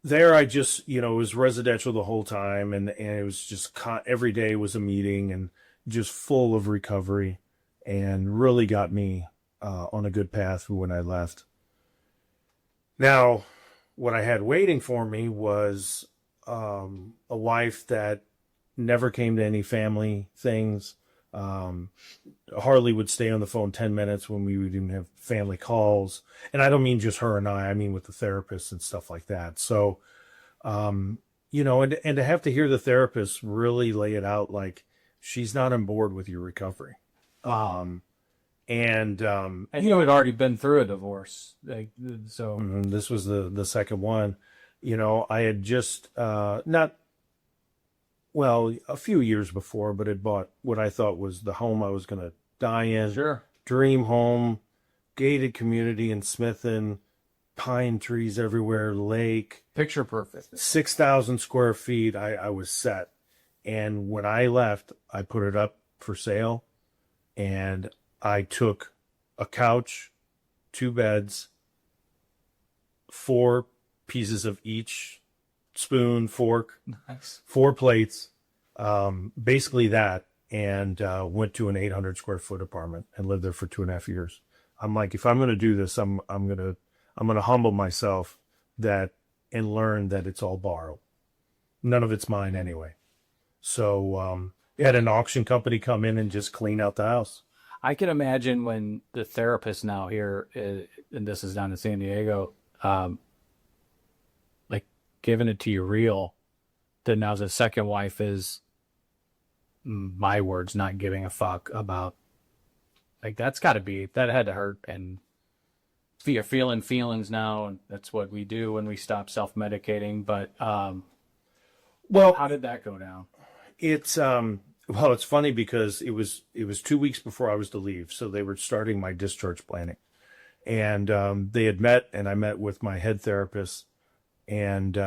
there I just, you know, it was residential the whole time and it was just every day was a meeting and just full of recovery and really got me on a good path when I left. Now, what I had waiting for me was a wife that never came to any family things. Hardly would stay on the phone 10 minutes when we would even have family calls. And I don't mean just her and I mean with the therapist and stuff like that. So, you know, and to have to hear the therapist really lay it out, like she's not on board with your recovery. And you know, had already been through a divorce. Like, so this was the second one. You know, I had just, not, well, a few years before, but had bought what I thought was the home I was going to die in. Sure. Dream home, gated community in Smithin, pine trees everywhere, lake. Picture perfect. 6,000 square feet. I was set. And when I left, I put it up for sale. And I took a couch, 2 beds, 4 pieces of each, spoon, fork, Nice. 4 plates, basically that, and went to an 800 square foot apartment and lived there for 2.5 years. I'm like, if I'm going to do this, I'm going to humble myself that and learn that it's all borrowed. None of it's mine anyway. So had an auction company come in and just clean out the house. I can imagine when the therapist now here, and this is down in San Diego, like giving it to you real, that now the second wife is, my words, not giving a fuck about, like, that had to hurt. And you're feeling feelings now, and that's what we do when we stop self-medicating. But Well, how did that go down? it's well, it's funny because it was 2 weeks before I was to leave, so they were starting my discharge planning, and they had met, and I met with my head therapist, and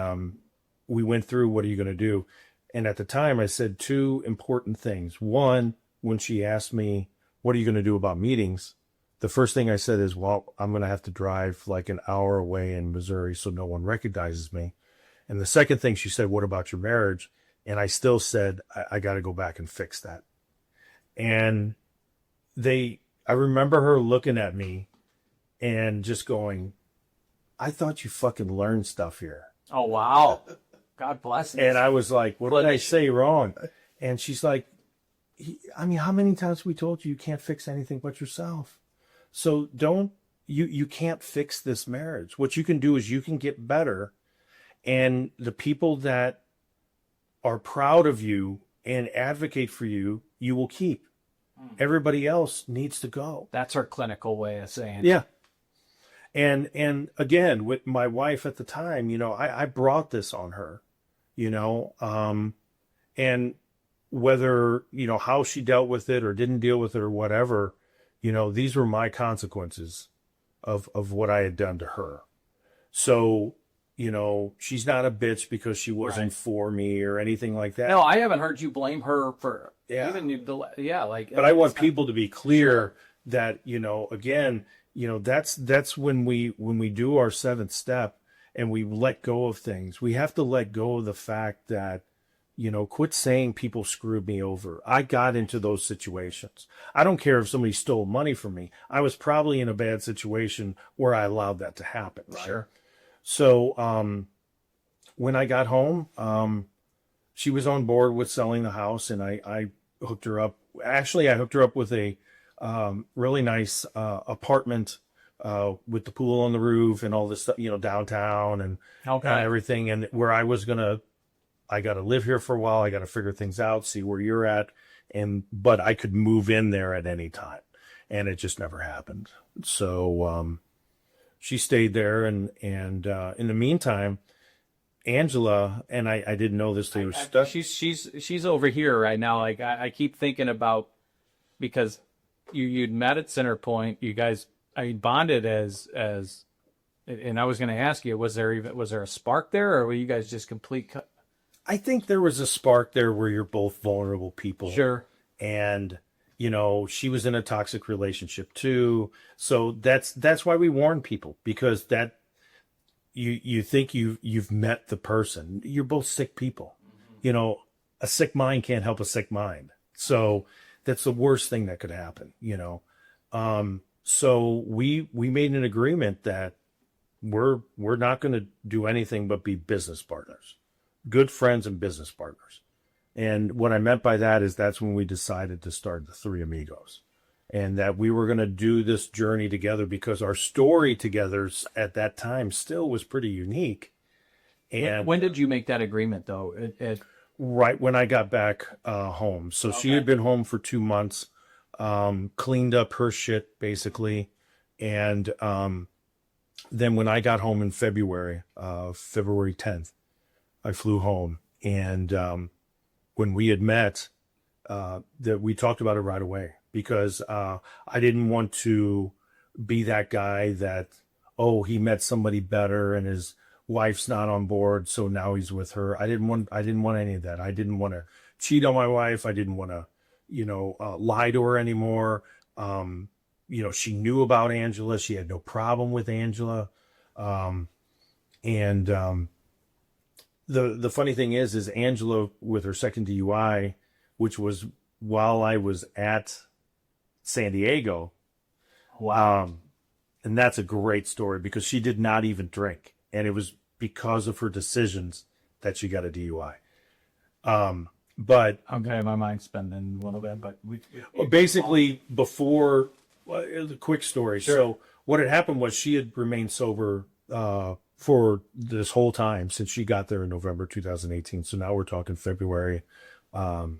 we went through, what are you going to do? And at the time, I said 2 important things. One, when she asked me, what are you going to do about meetings? The first thing I said is, well, I'm going to have to drive like an hour away in Missouri so no one recognizes me. And the second thing she said, what about your marriage? And I still said, I got to go back and fix that. And I remember her looking at me and just going, I thought you fucking learned stuff here. Oh, wow. God bless it. And I was like, what did I say wrong? And she's like, I mean, how many times we told you can't fix anything but yourself? So you can't fix this marriage. What you can do is you can get better. And the people that are proud of you and advocate for you, you will keep. Everybody else needs to go. That's her clinical way of saying it. Yeah. And again, with my wife at the time, you know, I brought this on her, you know, and whether, you know, how she dealt with it or didn't deal with it or whatever, you know, these were my consequences of what I had done to her. So, you know, she's not a bitch because she wasn't for me or anything like that. No, I haven't heard you blame her for Yeah. even like. But I want people to be clear that, you know, again, you know, that's when we do our 7th step and we let go of things. We have to let go of the fact that, you know, quit saying people screwed me over. I got into those situations. I don't care if somebody stole money from me. I was probably in a bad situation where I allowed that to happen. Right? Sure. So when I got home, she was on board with selling the house, and I hooked her up. Actually, I hooked her up with a really nice apartment with the pool on the roof and all this stuff, you know, downtown and everything. And where I got to live here for a while. I got to figure things out, see where you're at. But I could move in there at any time, and it just never happened. So, she stayed there, and in the meantime, Angela, and I didn't know this till stuck. She's over here right now. Like I keep thinking about, because you'd met at Center Point. You guys, bonded as, and I was going to ask you, was there a spark there, or were you guys just complete? I think there was a spark there where you're both vulnerable people. Sure. And, you know, she was in a toxic relationship too. So that's why we warn people, because that you think you've met the person. You're both sick people. Mm-hmm. You know, a sick mind can't help a sick mind. So that's the worst thing that could happen, you know. So we made an agreement that we're not going to do anything but be business partners. good friends and business partners. And what I meant by that is that's when we decided to start the Three Amigos, and that we were going to do this journey together because our story together at that time still was pretty unique. And When did you make that agreement, though? right when I got back home. So she had been home for 2 months, cleaned up her shit, basically. And then when I got home in February, February 10th, I flew home. And when we had met, that we talked about it right away, because I didn't want to be that guy that, oh, he met somebody better and his wife's not on board, so now he's with her. I didn't want any of that. I didn't want to cheat on my wife. I didn't want to, lie to her anymore. She knew about Angela. She had no problem with Angela. The funny thing is Angela, with her second DUI, which was while I was at San Diego. Wow. And that's a great story because she did not even drink. And it was because of her decisions that she got a DUI. But Okay, my mind's spinning a little bit, but basically before, the quick story. Sure. So what had happened was she had remained sober for this whole time since she got there in November 2018. So now we're talking February, end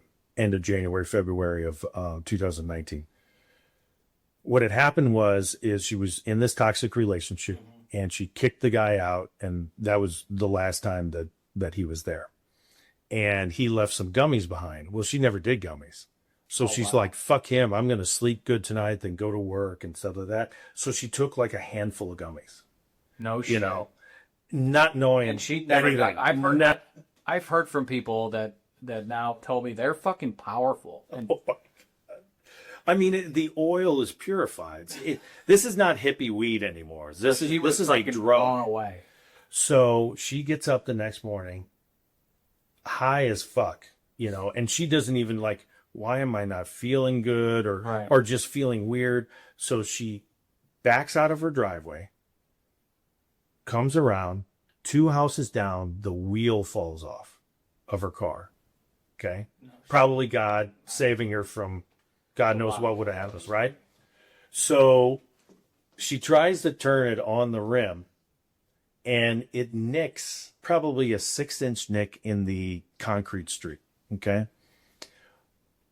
of January, February of 2019. What had happened is she was in this toxic relationship, and she kicked the guy out, and that was the last time that he was there. And he left some gummies behind. Well, she never did gummies. So she's like, fuck him. I'm going to sleep good tonight, then go to work and stuff like that. So she took like a handful of gummies, no shit. not knowing. And she never. anything. I've heard from people that now told me they're fucking powerful. And I mean, the oil is purified. This is not hippie weed anymore. This is like blown drug. away. So she gets up the next morning, high as fuck, and she doesn't even like, why am I not feeling good or just feeling weird? So she backs out of her driveway, comes around, 2 houses down, the wheel falls off of her car. Okay. Probably God saving her from God knows what would have happened, right? So she tries to turn it on the rim, and it nicks, probably a 6-inch nick in the concrete street. Okay.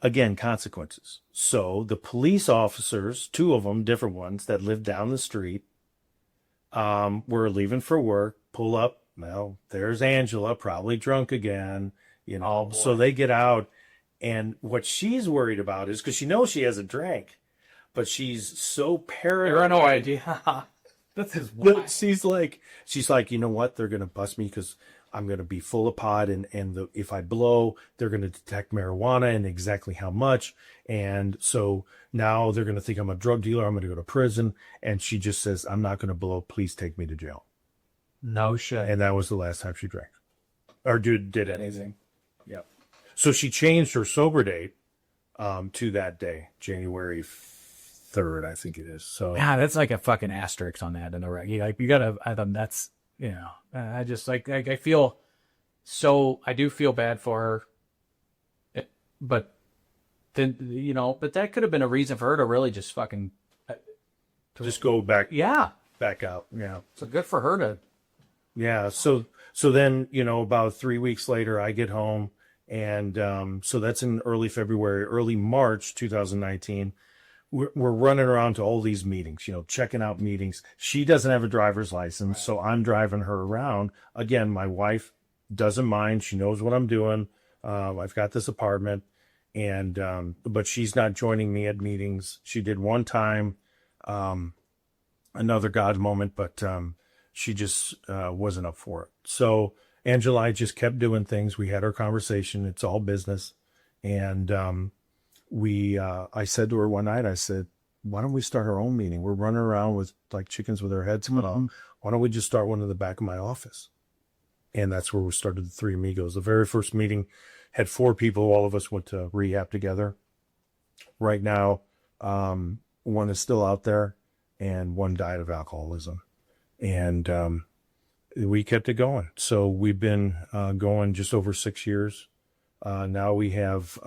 Again, consequences. So the police officers, 2 of them, different ones that lived down the street, were leaving for work, pull up. Well, there's Angela, probably drunk again, so they get out. And what she's worried about is, because she knows she hasn't drank, but she's so paranoid. no idea. This is But she's like, you know what? They're going to bust me because I'm going to be full of pot, and if I blow, they're going to detect marijuana and exactly how much. And so now they're going to think I'm a drug dealer. I'm going to go to prison. And she just says, I'm not going to blow. Please take me to jail. no shit. And that was the last time she drank or did anything. Yeah. So she changed her sober date to that day, January 3rd, I think it is. So Yeah, that's like a fucking asterisk on that in the reg. You gotta. That's I just like I feel so. I do feel bad for her, but then but that could have been a reason for her to really just fucking just go back out. Yeah. So good for her to. Yeah. So then, about 3 weeks later, I get home, and so that's in early February, early March 2019. We're running around to all these meetings, checking out meetings. She doesn't have a driver's license, so I'm driving her around. Again, my wife doesn't mind. She knows what I'm doing. I've got this apartment, and but she's not joining me at meetings. She did one time, another God moment, but she just wasn't up for it. So Angela, I just kept doing things. We had our conversation. It's all business, and I said to her one night, I said, why don't we start our own meeting? We're running around with like chickens with our heads cut off. Why don't we just start one in the back of my office? And that's where we started the Three Amigos. The very first meeting had 4 people. All of us went to rehab together. Right now, one is still out there, and one died of alcoholism. And we kept it going. So we've been going just over 6 years. Now we have,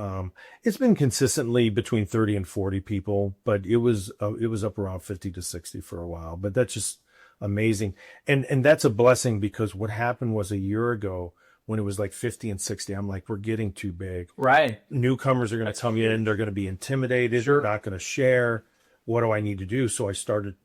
it's been consistently between 30 and 40 people, but it was up around 50 to 60 for a while, but that's just amazing. And that's a blessing, because what happened was a year ago when it was like 50 and 60, I'm like, we're getting too big. Right. Newcomers are going to come in. They're going to be intimidated. Sure. They're not going to share. What do I need to do? So I started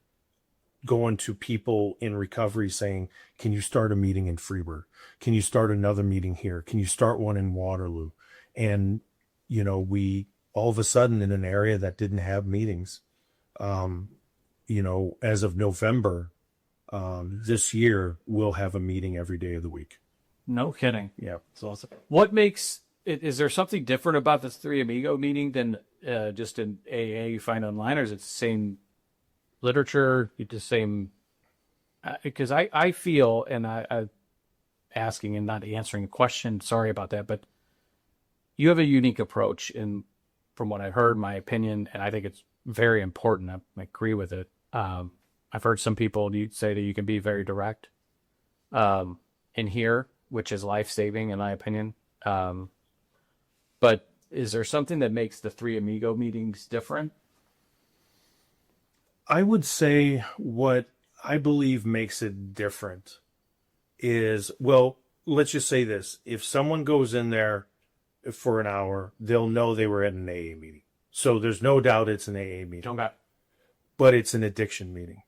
going to people in recovery saying, can you start a meeting in Freeburg? Can you start another meeting here? Can you start one in Waterloo? And, you know, we all of a sudden, in an area that didn't have meetings, you know, as of November this year, we'll have a meeting every day of the week. No kidding. Yeah. It's awesome. What makes it, is there something different about this Three Amigo meeting than just in AA you find online, or is it the same literature, the same? Because I feel, and I asking and not answering a question, sorry about that, but you have a unique approach, in from what I heard, my opinion, and I think it's very important. I agree with it. I've heard some people say that you can be very direct in here, which is life-saving in my opinion. But is there something that makes the Three Amigo meetings different? I would say what I believe makes it different is, well, let's just say this. If someone goes in there for an hour, they'll know they were at an AA meeting. So there's no doubt it's an AA meeting. Okay. But it's an addiction meeting.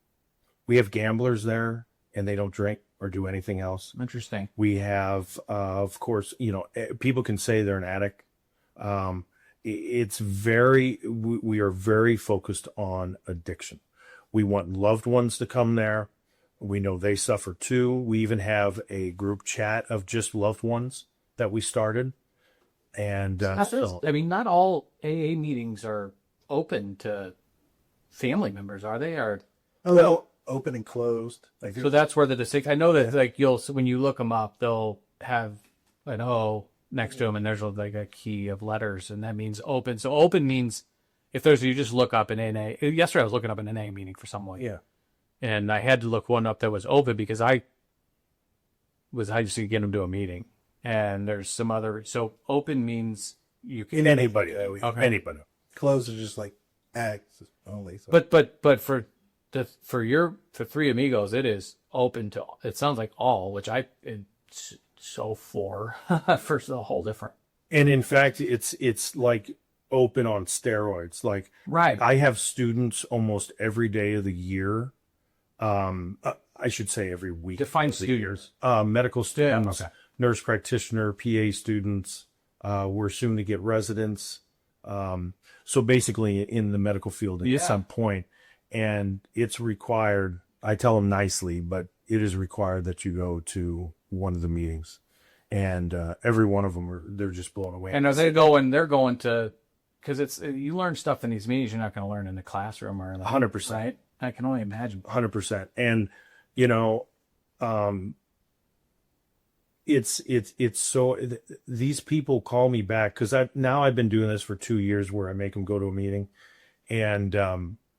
We have gamblers there, and they don't drink or do anything else. Interesting. We have, of course, you know, people can say they're an addict. It's very, we are very focused on addiction. We want loved ones to come there. We know they suffer too. We even have a group chat of just loved ones that we started. And so, I mean, not all AA meetings are open to family members, are they? Or well, open and closed. Like, so that's where the distinction. I know that like when you look them up, they'll have an O next to them, and there's like a key of letters, and that means open. So open means if there's, you just look up an NA. Yesterday I was looking up an NA meeting for someone. yeah. And I had to look one up that was open because I just to get them to a meeting. And there's some other, so open means you can. In anybody. Okay. Anybody. closed is just like acts only. So. But for Three Amigos, it is open to, it sounds like all, which it's so for the whole different. And in fact, it's like open on steroids. Like, Right. I have students almost every day of the year. I should say every week. Define of the year. students. Medical students, okay. nurse practitioner, PA students. We're soon to get residents. So basically in the medical field Yeah. at some point, and it's required. I tell them nicely, but it is required that you go to one of the meetings, and every one of them they're just blown away. And are they going, they're going to, because you learn stuff in these meetings you're not going to learn in the classroom or in the 100%. right? I can only imagine. 100%. And you know, it's so, these people call me back because I've been doing this for 2 years where I make them go to a meeting, and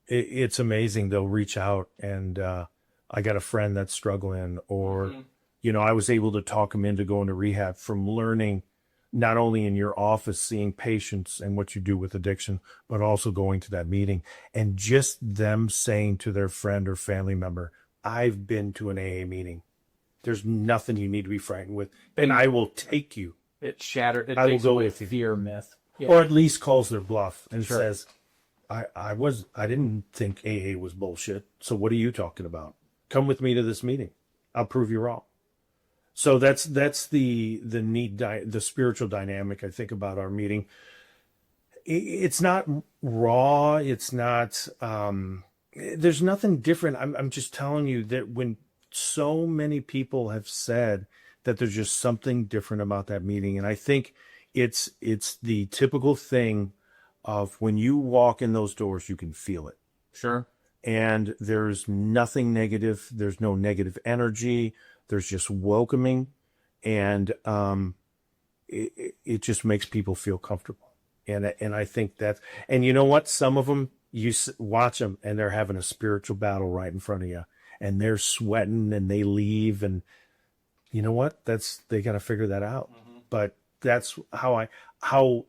it's amazing. They'll reach out and I got a friend that's struggling, or you know, I was able to talk them into going to rehab from learning not only in your office seeing patients and what you do with addiction, but also going to that meeting, and just them saying to their friend or family member, I've been to an AA meeting. There's nothing you need to be frightened with, and I will take you. It shattered. It I will takes go away with you. fear myth. Yeah. Or at least calls their bluff and Sure. says, I didn't think AA was bullshit. So what are you talking about? Come with me to this meeting. I'll prove you wrong. So that's the neat, the spiritual dynamic I think about our meeting. It's not raw. It's not, there's nothing different. I'm just telling you that when so many people have said that there's just something different about that meeting. And I think it's the typical thing of when you walk in those doors, you can feel it. Sure. And there's nothing negative. There's no negative energy. There's just welcoming. And it just makes people feel comfortable. And I think that, and you know what? Some of them, you watch them and they're having a spiritual battle right in front of you. And they're sweating and they leave and you know what? They got to figure that out. But that's how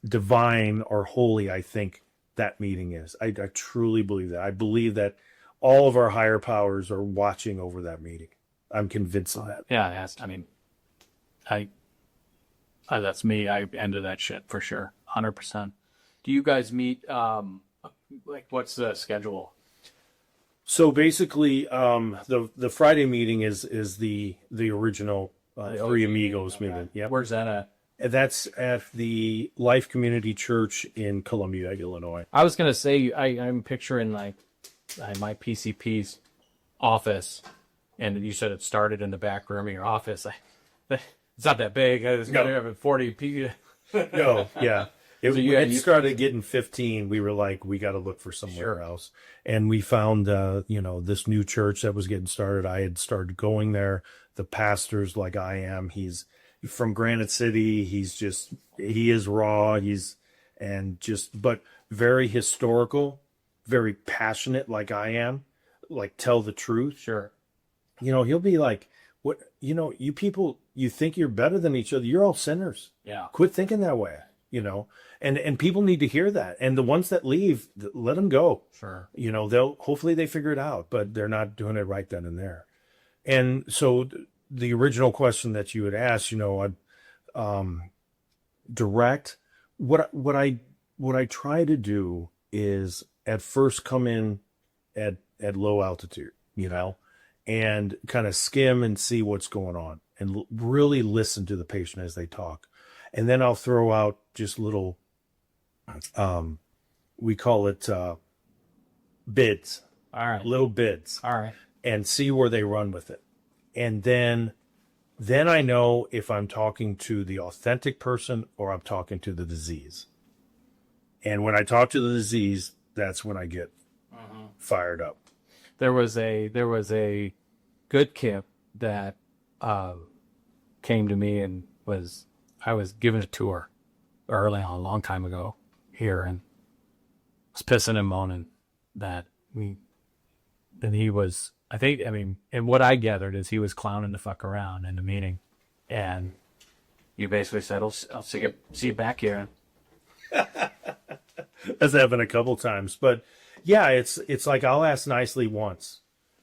divine or holy I think that meeting is. I truly believe that. I believe that all of our higher powers are watching over that meeting. I'm convinced of that. Yeah, that's, I mean, that's me. I ended that shit for sure. 100%. Do you guys meet, like, what's the schedule? So basically, the Friday meeting is the original Three Amigos meeting. Yeah, Where's that at? that's at the Life Community Church in Columbia, Illinois. I was going to say, I'm picturing like my PCP's office, and you said it started in the back room of your office. It's not that big. It's got to have 40 people. No, yeah. you Started getting 15. We were like, we got to look for somewhere else. And we found, this new church that was getting started. I had started going there. The pastor's like I am. He's from Granite City. He is raw. But very historical, very passionate like I am, like tell the truth. Sure. He'll be like, what, you people, you think you're better than each other. You're all sinners. Yeah. Quit thinking that way, and people need to hear that. And the ones that leave, let them go. Sure. Hopefully they figure it out, but they're not doing it right then and there. And so the original question that you had asked, direct, what I try to do is at first come in at low altitude, and kind of skim and see what's going on and really listen to the patient as they talk. And then I'll throw out just little, we call it bids. All right. Little bids. All right. And see where they run with it. And then I know if I'm talking to the authentic person or I'm talking to the disease. And when I talk to the disease, that's when I get fired up. There was a good kid that came to me and I was given a tour early on, a long time ago here, and was pissing and moaning that he was, and what I gathered is he was clowning the fuck around in the meeting, and you basically said, I'll see you back here. That's happened a couple times, but yeah, it's like I'll ask nicely once,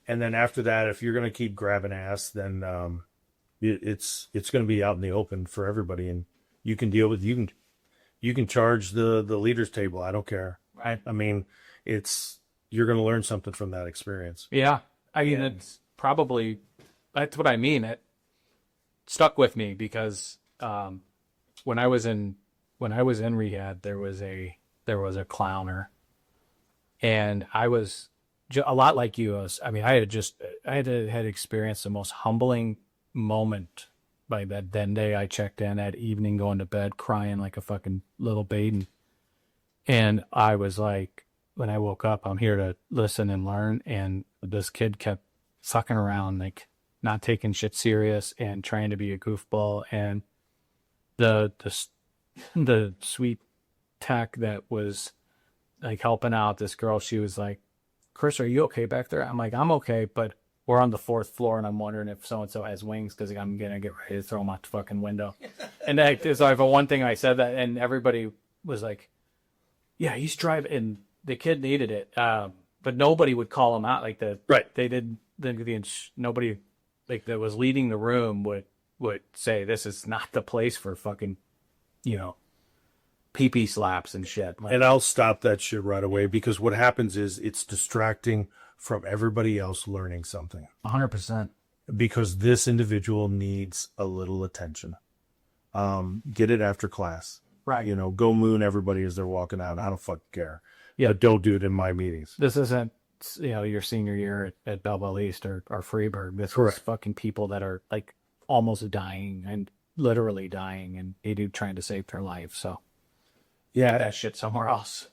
and then after that, if you're gonna keep grabbing ass, then it's gonna be out in the open for everybody, and you can deal with you can charge the leaders table. I don't care. Right. I mean, you're gonna learn something from that experience. Yeah. It's probably, that's what I mean. It stuck with me because when I was in rehab, there was a clowner, and I was a lot like you. I had experienced the most humbling moment by that day I checked in, that evening, going to bed crying like a fucking little baby. And I was like, when I woke up, I'm here to listen and learn. And this kid kept fucking around, like not taking shit serious and trying to be a goofball. And the sweet tech that was like helping out this girl, she was like, Chris, are you okay back there? I'm like, I'm okay, but we're on the 4th floor, and I'm wondering if so-and-so has wings, because I'm going to get ready to throw them out the fucking window. And that is like one thing I said that, and everybody was like, yeah, he's driving, and the kid needed it. But nobody would call him out. Like they did, nobody like that was leading the room would say, this is not the place for fucking, pee-pee slaps and shit. Like, and I'll stop that shit right away, because what happens is it's distracting from everybody else learning something. 100%. Because this individual needs a little attention. Get it after class. Right. Go moon everybody as they're walking out. I don't fucking care. Yeah. But don't do it in my meetings. This isn't, your senior year at Belleville East or Freeburg. This Correct. is fucking people that are like almost dying and literally dying, and they do trying to save their life. So yeah, that shit somewhere else.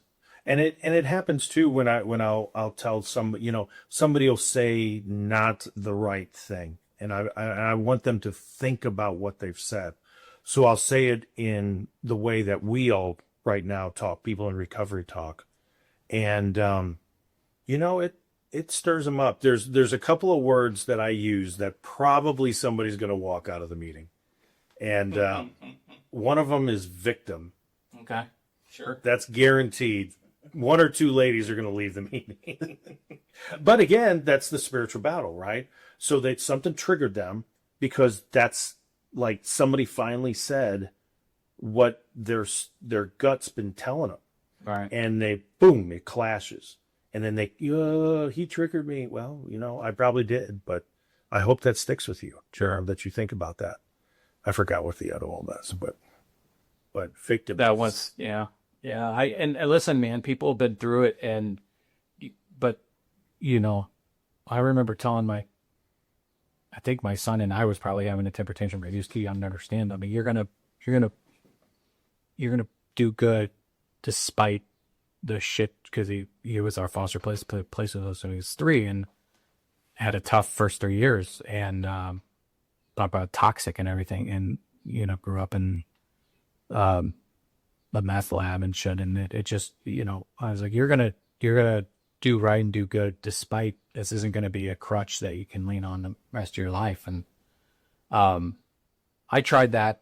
And it happens too when I'll tell somebody will say not the right thing, and I want them to think about what they've said. So I'll say it in the way that we all right now talk, people in recovery talk, and it stirs them up. There's a couple of words that I use that probably somebody's going to walk out of the meeting. And one of them is victim. Okay. Sure. That's guaranteed. One or two ladies are going to leave the meeting. But again, that's the spiritual battle, right? So that something triggered them because that's like somebody finally said what their gut's been telling them. Right. And boom, it clashes. And then he triggered me. Well, I probably did, but I hope that sticks with you, Jerem, that you think about that. I forgot what the other one was, but victim. That was, yeah. Yeah. And listen, man, people have been through it. But I remember telling I think my son and I was probably having a temper tantrum, but he was too young to understand. I mean, you're going to do good despite the shit, because he was our foster place with us when he was 3 and had a tough first 3 years and talk about toxic and everything, and grew up in a meth lab and shit, and it just I was like, you're gonna do right and do good despite this isn't gonna be a crutch that you can lean on the rest of your life. And I tried that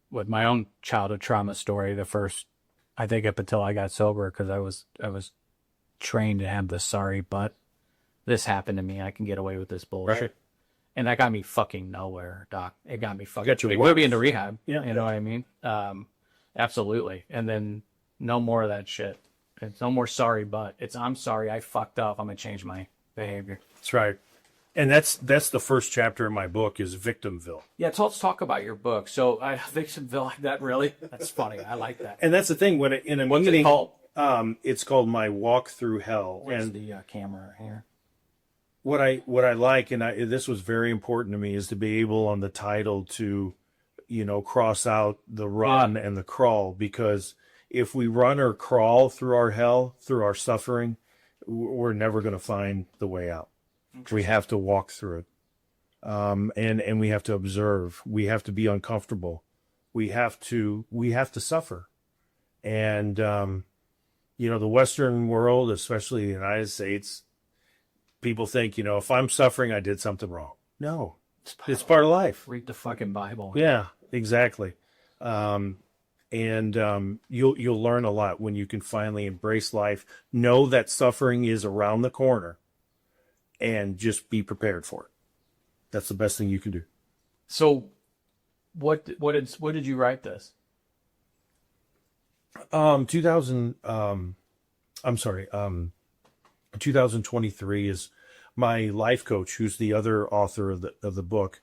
with my own childhood trauma story the first, I think, up until I got sober, because I was trained to have the sorry, but this happened to me, I can get away with this bullshit. Right. And that got me fucking nowhere, Doc. It got me fucking. Got you it would be into rehab. Yeah. You know what I mean? Absolutely. And then no more of that shit. It's no more sorry, but it's I'm sorry, I fucked up. I'm gonna change my behavior. That's right. And that's the first chapter in my book is Victimville. Yeah, so let's talk about your book. So Victimville, that really? That's funny. I like that. And that's the thing when in a What's meeting, it called? it's called My Walk Through Hell. Where's and the camera here? what I like, and this was very important to me, is to be able on the title to, cross out the run and the crawl, because if we run or crawl through our hell, through our suffering, we're never going to find the way out. We have to walk through it. And we have to observe. We have to be uncomfortable. We have to suffer. And, the Western world, especially the United States, people think, if I'm suffering, I did something wrong. No, it's part of life. Read the fucking Bible. Yeah, exactly. And you'll learn a lot when you can finally embrace life, know that suffering is around the corner, and just be prepared for it. That's the best thing you can do. So, what did you write this? 2023 is my life coach, who's the other author of the book.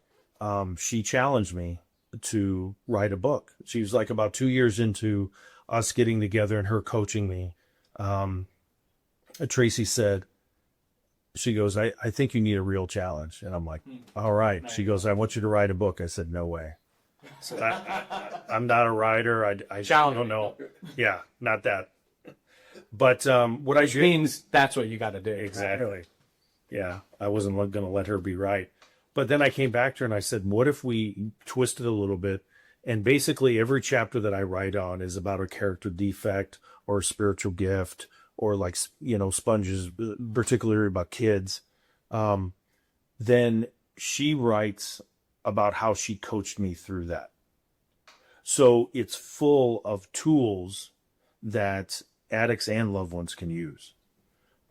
She challenged me to write a book. She was like about 2 years into us getting together and her coaching me. Tracy said, she goes, I think you need a real challenge. And I'm like, all right. She goes, I want you to write a book. I said, no way. I'm not a writer. I don't know. Yeah, not that. But what I Which means that's what you got to do. Exactly. Yeah, I wasn't going to let her be right. But then I came back to her and I said, what if we twist it a little bit? And basically every chapter that I write on is about a character defect or a spiritual gift, or like, Sponges, particularly about kids. Then she writes about how she coached me through that. So it's full of tools that addicts and loved ones can use.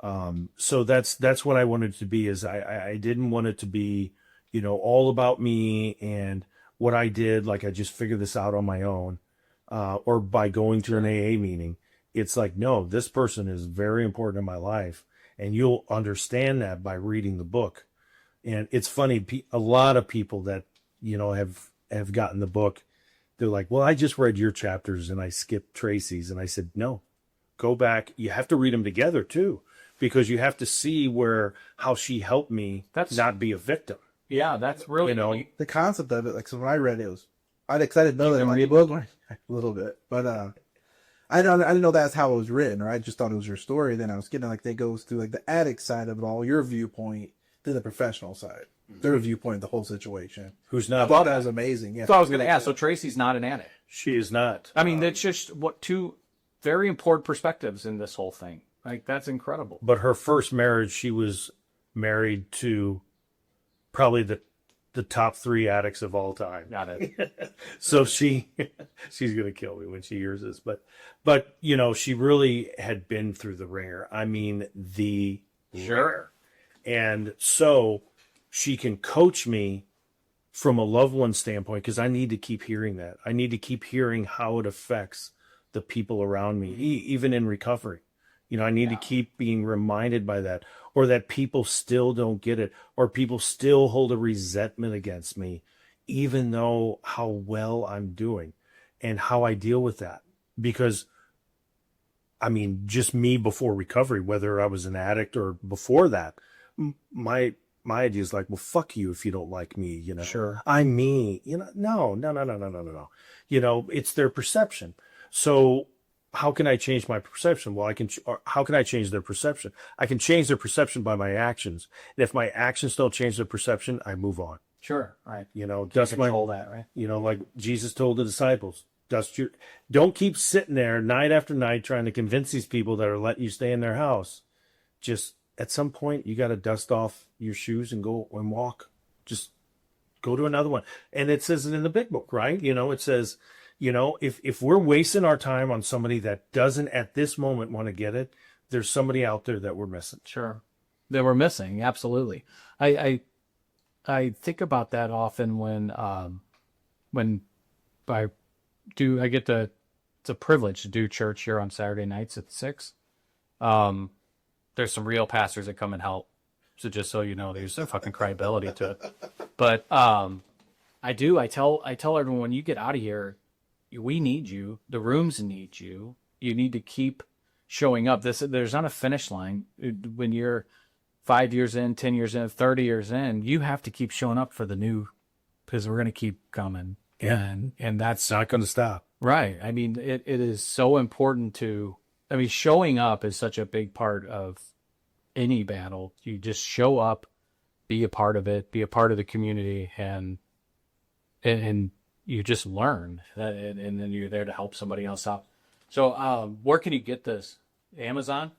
So that's what I wanted it to be, is I didn't want it to be, all about me and what I did. Like I just figured this out on my own, or by going to an AA meeting. It's like, no, this person is very important in my life, and you'll understand that by reading the book. And it's funny, a lot of people that, have gotten the book, they're like, well, I just read your chapters and I skipped Tracy's. And I said, no, go back. You have to read them together too, because you have to see how she helped me not be a victim. Yeah, that's really, The concept of it, like, so when I read it, I didn't know that in my book a little bit, but I didn't know that's how it was written, or I just thought it was your story. Then I was getting like, they goes through like the addict side of it all, your viewpoint, then the professional side, their viewpoint of the whole situation. Who's not? I thought that was amazing. Yeah. So I was going to ask. So Tracy's not an addict. She is not. I mean, that's just two very important perspectives in this whole thing. Like, that's incredible. But her first marriage, she was married to probably the top 3 addicts of all time. Got it. So she's gonna kill me when she hears this, but you know, she really had been through the ringer. I mean, the ringer. And so she can coach me from a loved one standpoint, because I need to keep hearing that. I need to keep hearing how it affects the people around me, even in recovery. You know, I need to keep being reminded by that, or that people still don't get it, or people still hold a resentment against me, even though how well I'm doing and how I deal with that. Because, I mean, just me before recovery, whether I was an addict or before that, my idea is like, well, fuck you if you don't like me, you know. Sure. I'm me, you know. No. You know, it's their perception. So how can I change my perception? Well, how can I change their perception? I can change their perception by my actions. And if my actions don't change their perception, I move on. Sure. Right. You know, Control that, right? You know, like Jesus told the disciples, don't keep sitting there night after night trying to convince these people that are letting you stay in their house. Just at some point, you got to dust off your shoes and go and walk. Just go to another one. And it says it in the big book, right? You know, it says, you know, if we're wasting our time on somebody that doesn't at this moment want to get it, there's somebody out there that we're missing. Sure. That we're missing. Absolutely. I think about that often when I get it's a privilege to do church here on Saturday nights at 6. There's some real pastors that come and help. So just so you know, there's a fucking credibility to it. But I tell everyone, when you get out of here, we need you. The rooms need you. You need to keep showing up. There's not a finish line. When you're 5 years in, 10 years in, 30 years in, you have to keep showing up for the new, because we're going to keep coming. Yeah. And that's not going to stop. Right. I mean, it is so important showing up is such a big part of any battle. You just show up, be a part of it, be a part of the community, and you just learn that, and then you're there to help somebody else out. So, where can you get this? Amazon?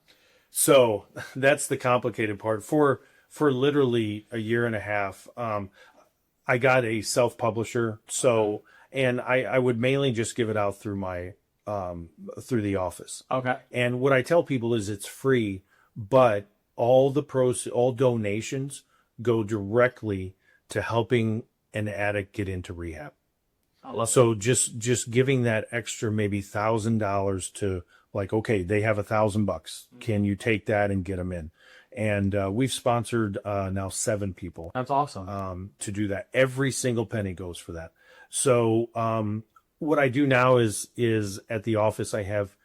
So that's the complicated part. For literally a year and a half, I got a self-publisher. So, and I would mainly just give it out through my through the office. Okay. And what I tell people is it's free, but all donations go directly to helping an addict get into rehab. So just giving that extra maybe $1,000 to, like, okay, they have $1,000. Can you take that and get them in? And we've sponsored now 7 people. That's awesome. To do that. Every single penny goes for that. So what I do now is at the office I have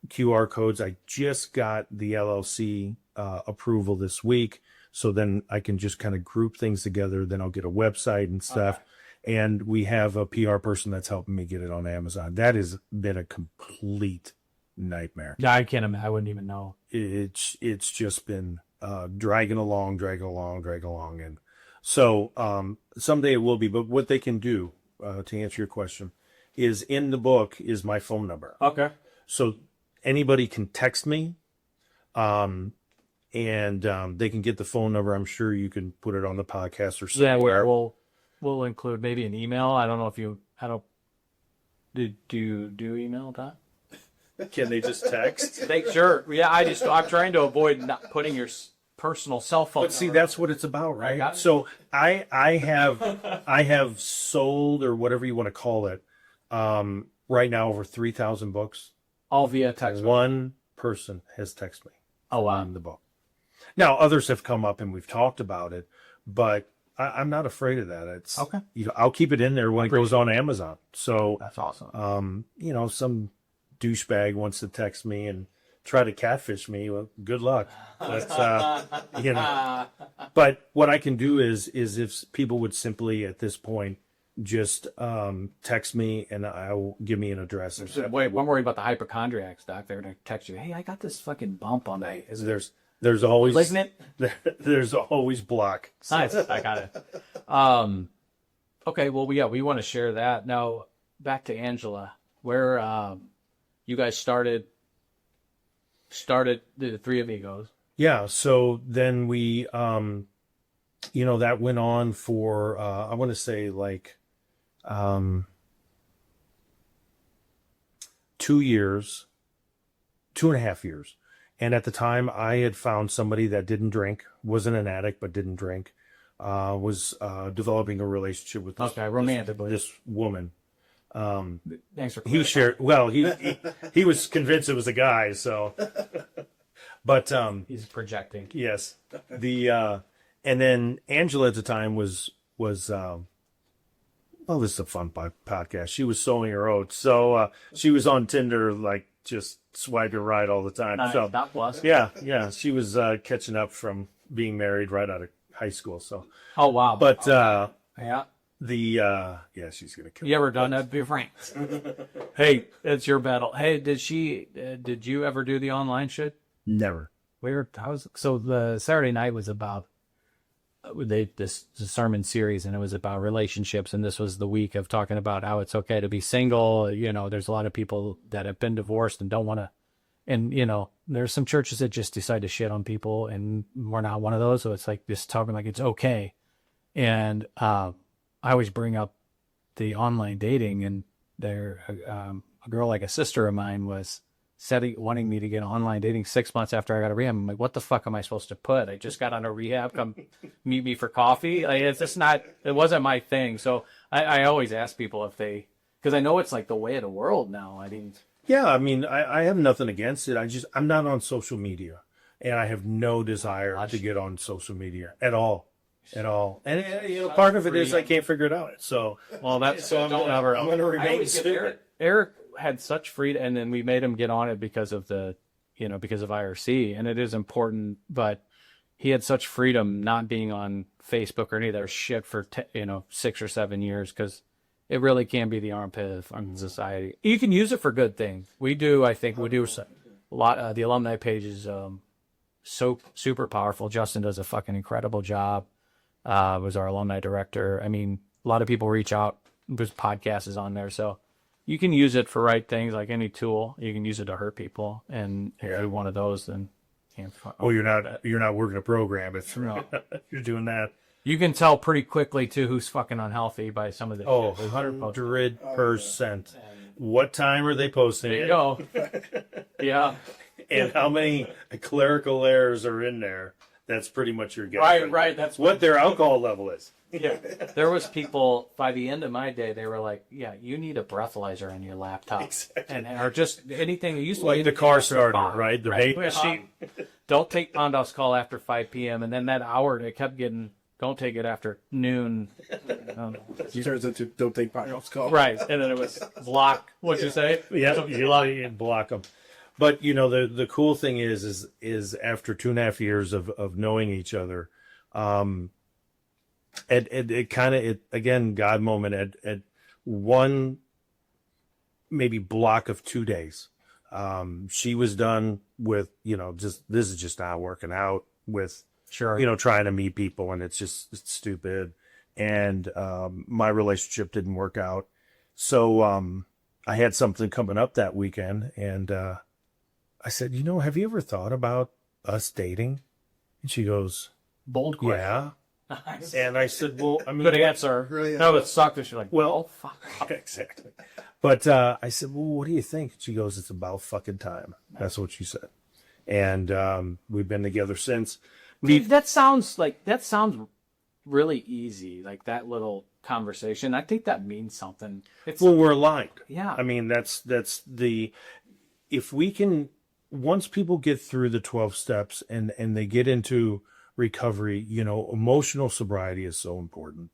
QR codes. I just got the LLC approval this week, so then I can just kind of group things together. Then I'll get a website and stuff. Okay. And we have a PR person that's helping me get it on Amazon. That has been a complete nightmare. Yeah, I can't imagine. I wouldn't even know. It's just been dragging along. And so someday it will be. But what they can do, to answer your question, is in the book is my phone number. Okay. So anybody can text me, and they can get the phone number. I'm sure you can put it on the podcast or somewhere. Yeah, we'll include maybe an email. I don't know if you do you do email, Don? Can they just text? Sure. Yeah, I'm trying to avoid not putting your personal cell phone. But see, that's what it's about, right? So I have sold, or whatever you want to call it, right now over 3,000 books. All via text. One person has texted me. Oh, wow. On the book. Now others have come up and we've talked about it, but I'm not afraid of that. It's okay. I'll keep it in there when it goes on Amazon. So that's awesome. Some douchebag wants to text me and try to catfish me. Well, good luck. But, But what I can do is if people would simply at this point just text me and I'll give me an address. Wait, I'm worried about the hypochondriacs, Doc. They're gonna text you. Hey, I got this fucking bump on me. There's always Malignant? There's always block. So. Nice. I got it. Okay. Well, we want to share that now. Back to Angela, where you guys started started the Three Amigos. Yeah. So then we, that went on for, I want to say like, 2 years, 2.5 years. And at the time I had found somebody that didn't drink, wasn't an addict, but didn't drink, was, developing a relationship with romantically. this woman. Thanks for He shared, well, he was convinced it was a guy. So, but, he's projecting. yes, and then Angela at the time was, oh, this is a fun podcast. She was sowing her oats. So, she was on Tinder, like just swiping right all the time. Nice. So, That was. yeah. She was, catching up from being married right out of high school. So, Oh wow. but, yeah. she's going to kill You ever done that? Be frank. Hey, it's your battle. Hey, did you ever do the online shit? Never. So the Saturday night was about this sermon series, and it was about relationships, and this was the week of talking about how it's okay to be single. There's a lot of people that have been divorced and don't want to, and there's some churches that just decide to shit on people, and we're not one of those. So it's like just talking like it's okay. And I always bring up the online dating, and a girl like a sister of mine was wanting me to get online dating 6 months after I got a rehab. I'm like, what the fuck am I supposed to put? I just got on a rehab. Come meet me for coffee. Like, it's just not. It wasn't my thing. So I always ask people if because I know it's like the way of the world now. I mean, Yeah, I mean, I have nothing against it. I'm not on social media, and I have no desire to get on social media at all. And part of it is I can't figure it out. So, well, that's I'm going to remain stupid. Eric had such freedom, and then we made him get on it because of because of IRC, and it is important. But he had such freedom not being on Facebook or any of that shit for 6 or 7 years, because it really can be the armpit of society. You can use it for good things. We do. I think we do a lot. The alumni page is so super powerful. Justin does a fucking incredible job. Was our alumni director. I mean, a lot of people reach out. There's podcasts on there, so you can use it for right things, like any tool. You can use it to hurt people, and if you're one of those, then can't. Oh, you're not working a program. It's No. you're doing that. You can tell pretty quickly too who's fucking unhealthy by some of the. Oh, shit. 100%. What time are they posting There you it? go. Yeah. And how many clerical errors are in there? That's pretty much your guess. Right. That's What their alcohol level is. Yeah. There was people by the end of my day. They were like, "Yeah, you need a breathalyzer in your laptop, Exactly. or just anything." It used to Like be the car starter, Fine. right? The Right. vape machine. Don't take Pondoff's call after 5 p.m. And then that hour they kept getting. Don't take it after noon. It turns into don't take Pondoff's call. Right. And then it was block. What'd you say? Yeah, you block them. But the cool thing is after 2.5 years of knowing each other, it kind of again God moment at one maybe block of 2 days. She was done with this is just not working out with Sure. trying to meet people, and it's stupid, and my relationship didn't work out. So I had something coming up that weekend, and I said, have you ever thought about us dating? And she goes, Bold question. yeah. And I said, well, I mean, Good answer. Really? No, it sucked. She's like, well, oh, fuck. exactly. But I said, well, what do you think? She goes, it's about fucking time. That's what she said. And we've been together since. Dude, that sounds really easy, like that little conversation. I think that means something. Well, we're aligned. Yeah. I mean, if we can, once people get through the 12 steps and they get into recovery, emotional sobriety is so important,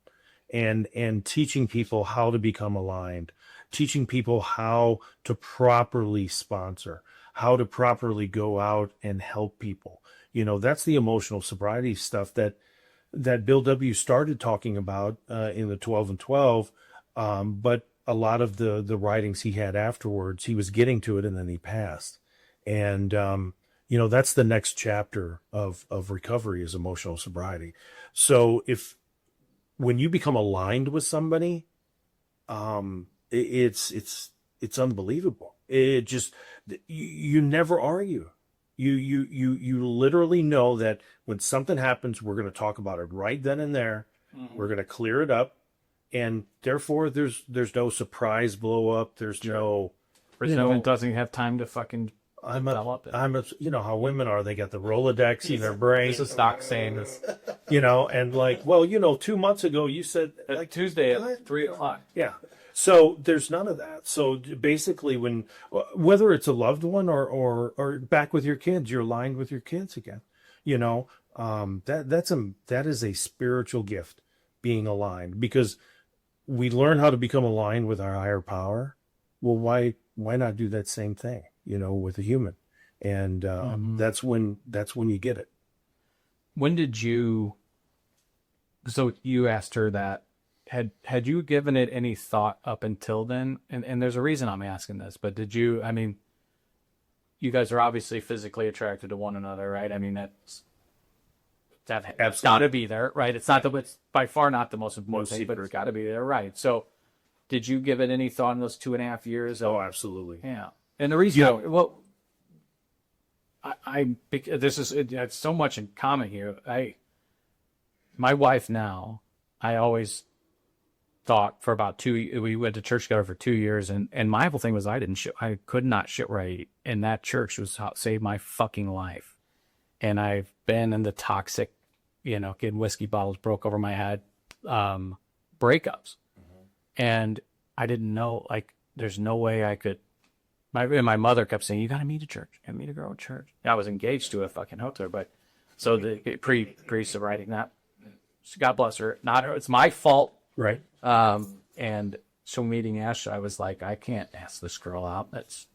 and teaching people how to become aligned, teaching people how to properly sponsor, how to properly go out and help people. That's the emotional sobriety stuff that Bill W. started talking about in the 12 and 12. But a lot of the writings he had afterwards, he was getting to it and then he passed. And, that's the next chapter of recovery is emotional sobriety. So when you become aligned with somebody, it's unbelievable. It just, you never argue. You literally know that when something happens, we're going to talk about it right then and there. We're going to clear it up, and therefore there's no surprise blow up. There's no, Resentment doesn't have time to fucking develop it. you know how women are. They got the Rolodex in their brain. It's a stock saying this. You know, and like, well, you know, 2 months ago you said Like Tuesday at 3:00. yeah. So there's none of that. So basically, whether it's a loved one or back with your kids, you're aligned with your kids again. You know, that is a spiritual gift, being aligned, because we learn how to become aligned with our higher power. Well, why not do that same thing, you know, with a human? And that's when you get it. When did you? So you asked her that. Had you given it any thought up until then? And there's a reason I'm asking this, but did you? I mean, you guys are obviously physically attracted to one another, right? I mean, that's got to be there, right? It's not it's by far not the most important thing, but it's got to be there, right? So, did you give it any thought in those 2.5 years? Oh, absolutely. Yeah. And the reason, it's so much in common here. My wife now, I always thought for about we went to church together for 2 years, and my whole thing was I could not shit where I eat, and that church was how it saved my fucking life. And I've been in the toxic, you know, getting whiskey bottles broke over my head, breakups. And I didn't know, like, there's no way I could. My mother kept saying, "You got to meet a church. You got to meet a girl at church." I was engaged to a fucking hooker, but so the pre-sobriety, not, God bless her, not her. It's my fault, Right. And so meeting Ash, I was like, I can't ask this girl out. That's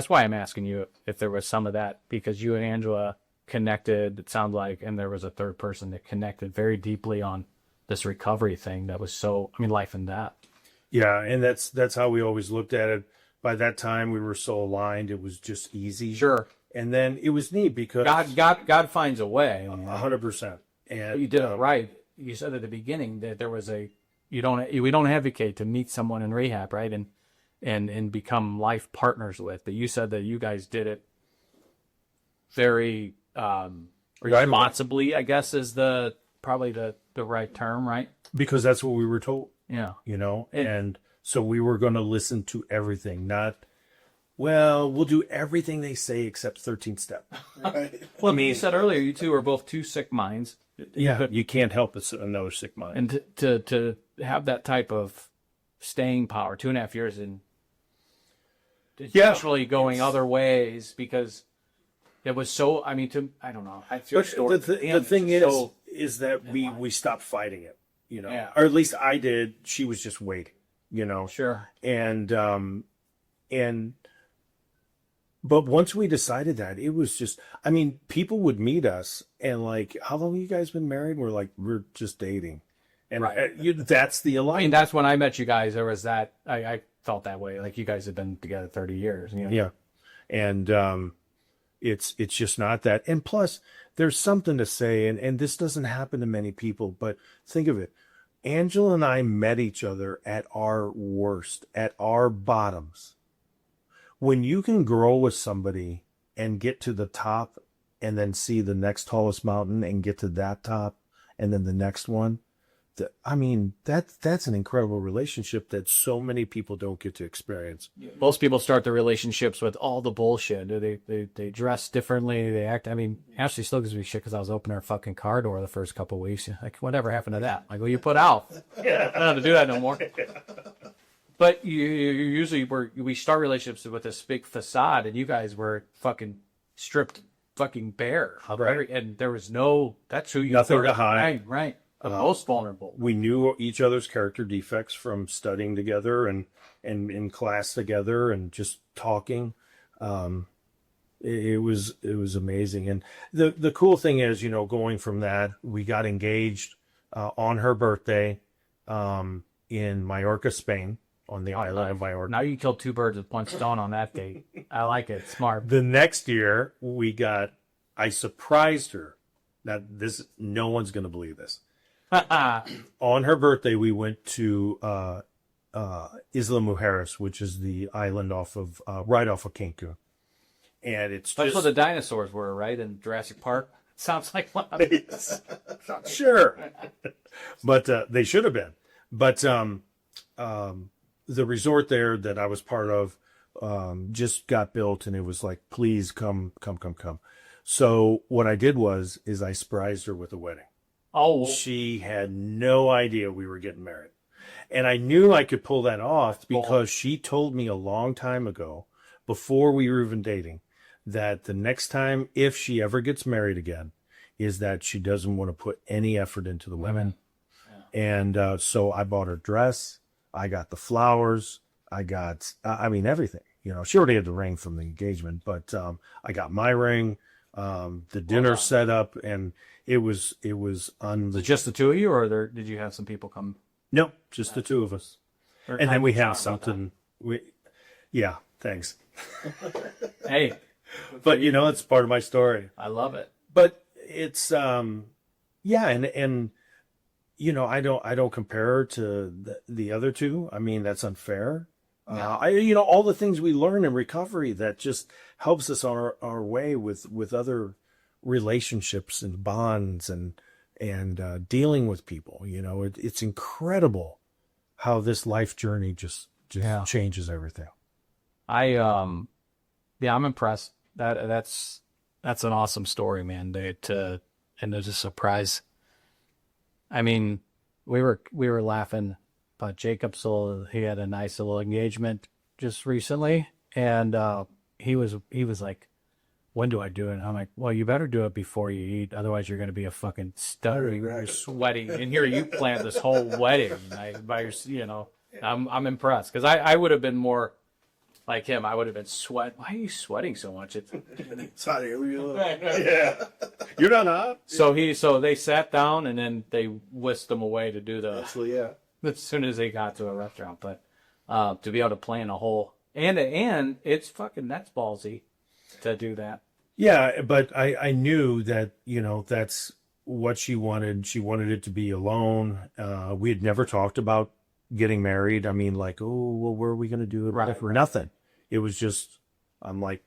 why I'm asking you if there was some of that, because you and Angela connected, it sounded like, and there was a third person that connected very deeply on this recovery thing that was so, I mean, life and death. Yeah, and that's how we always looked at it. By that time, we were so aligned; it was just easy. Sure. And then it was neat because God finds a way. 100%. And You did it right. You said at the beginning that there was we don't advocate to meet someone in rehab, right? And become life partners with. But you said that you guys did it very responsibly, I guess is probably the right term, right? because that's what we were told, Yeah. you know, and so we were going to listen to everything, not, well, we'll do everything they say except 13th step. Well, I mean, you said earlier you two are both two sick minds. Yeah, you can't help another sick mind. And to have that type of staying power, 2.5 years, and actually going other ways, because it was so, I mean, I don't know. The thing is that we stopped fighting it, you know, Yeah. or at least I did. She was just waiting, you know. Sure. But once we decided that, it was just, I mean, people would meet us and like, how long have you guys been married? We're like, we're just dating. And that's the I mean, alignment. that's when I met you guys. There was that, I felt that way. Like, you guys have been together 30 years. You know? Yeah. And it's just not that. And plus, there's something to say, and this doesn't happen to many people, but think of it. Angela and I met each other at our worst, at our bottoms. When you can grow with somebody and get to the top and then see the next tallest mountain and get to that top and then the next one, I mean, that's an incredible relationship that so many people don't get to experience. Most people start their relationships with all the bullshit. They dress differently. They act. I mean, Ashley still gives me shit because I was opening her fucking car door the first couple of weeks. Like, whatever happened to that? Like, well, you put out. Yeah. I don't have to do that no more. But you usually we start relationships with this big facade, and you guys were fucking stripped fucking bare. Right. And there was that's who you Nothing were. to hide. Right. The most vulnerable. We knew each other's character defects from studying together and in class together and just talking. It was amazing. And the cool thing is, you know, going from that, we got engaged on her birthday in Mallorca, Spain, on the island of Mallorca. Now you killed two birds with one stone on that date. I like it. Smart. The next year, I surprised her. Now, no one's going to believe this. On her birthday, we went to Isla Mujeres, which is the island right off of Cancun. And it's That's just what the dinosaurs were, right? In Jurassic Park. Sounds like one of these. sure, but they should have been. But the resort there that I was part of just got built, and it was like, please come. So what I did is I surprised her with a wedding. Oh, She had no idea we were getting married. And I knew I could pull that off because she told me a long time ago, before we were even dating, that the next time, if she ever gets married again, is that she doesn't want to put any effort into the women. And so I bought her dress. I got the flowers. I got, everything. You know, she already had the ring from the engagement, but I got my ring, the dinner set up, and it was just the two of you, or did you have some people come? No, just the two of us. And then we have something. Yeah, thanks. Hey, but you know, it's part of my story. I love it. But it's yeah, and you know, I don't compare her to the other two. I mean, that's unfair. All the things we learn in recovery that just helps us on our way with other relationships and bonds and dealing with people. You know, it's incredible how this life journey just changes everything. I'm impressed. That's an awesome story, man. And there's a surprise. I mean, we were laughing about Jakob. So he had a nice little engagement just recently, and he was like, "When do I do it?" And I'm like, "Well, you better do it before you eat, otherwise you're going to be a fucking stuttering, you're sweating." And here you planned this whole wedding I'm impressed, because I would have been more like him. I would have been sweating. Why are you sweating so much? It's hot here. Yeah, you're not hot. So they sat down, and then they whisked him away to do the. So yeah. As soon as they got to a restaurant, but to be able to plan a whole and it's fucking, that's ballsy to do that. Yeah, but I knew that, you know, that's what she wanted. She wanted it to be alone. We had never talked about getting married. I mean, like, oh, well, where are we going to do it? Right. For nothing. It was just, I'm like,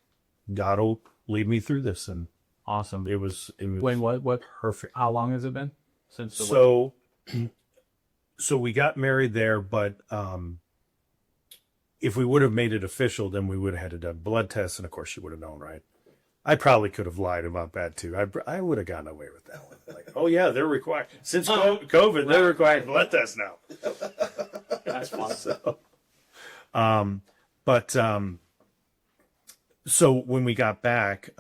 God will lead me through this. And Awesome. it was When what perfect. How long has it been since the wedding? So we got married there, but if we would have made it official, then we would have had to done blood tests, and of course she would have known, right? I probably could have lied about that too. I would have gotten away with that one. Like, oh yeah, they're required since COVID. They're required blood tests now. That's fun. So when we got back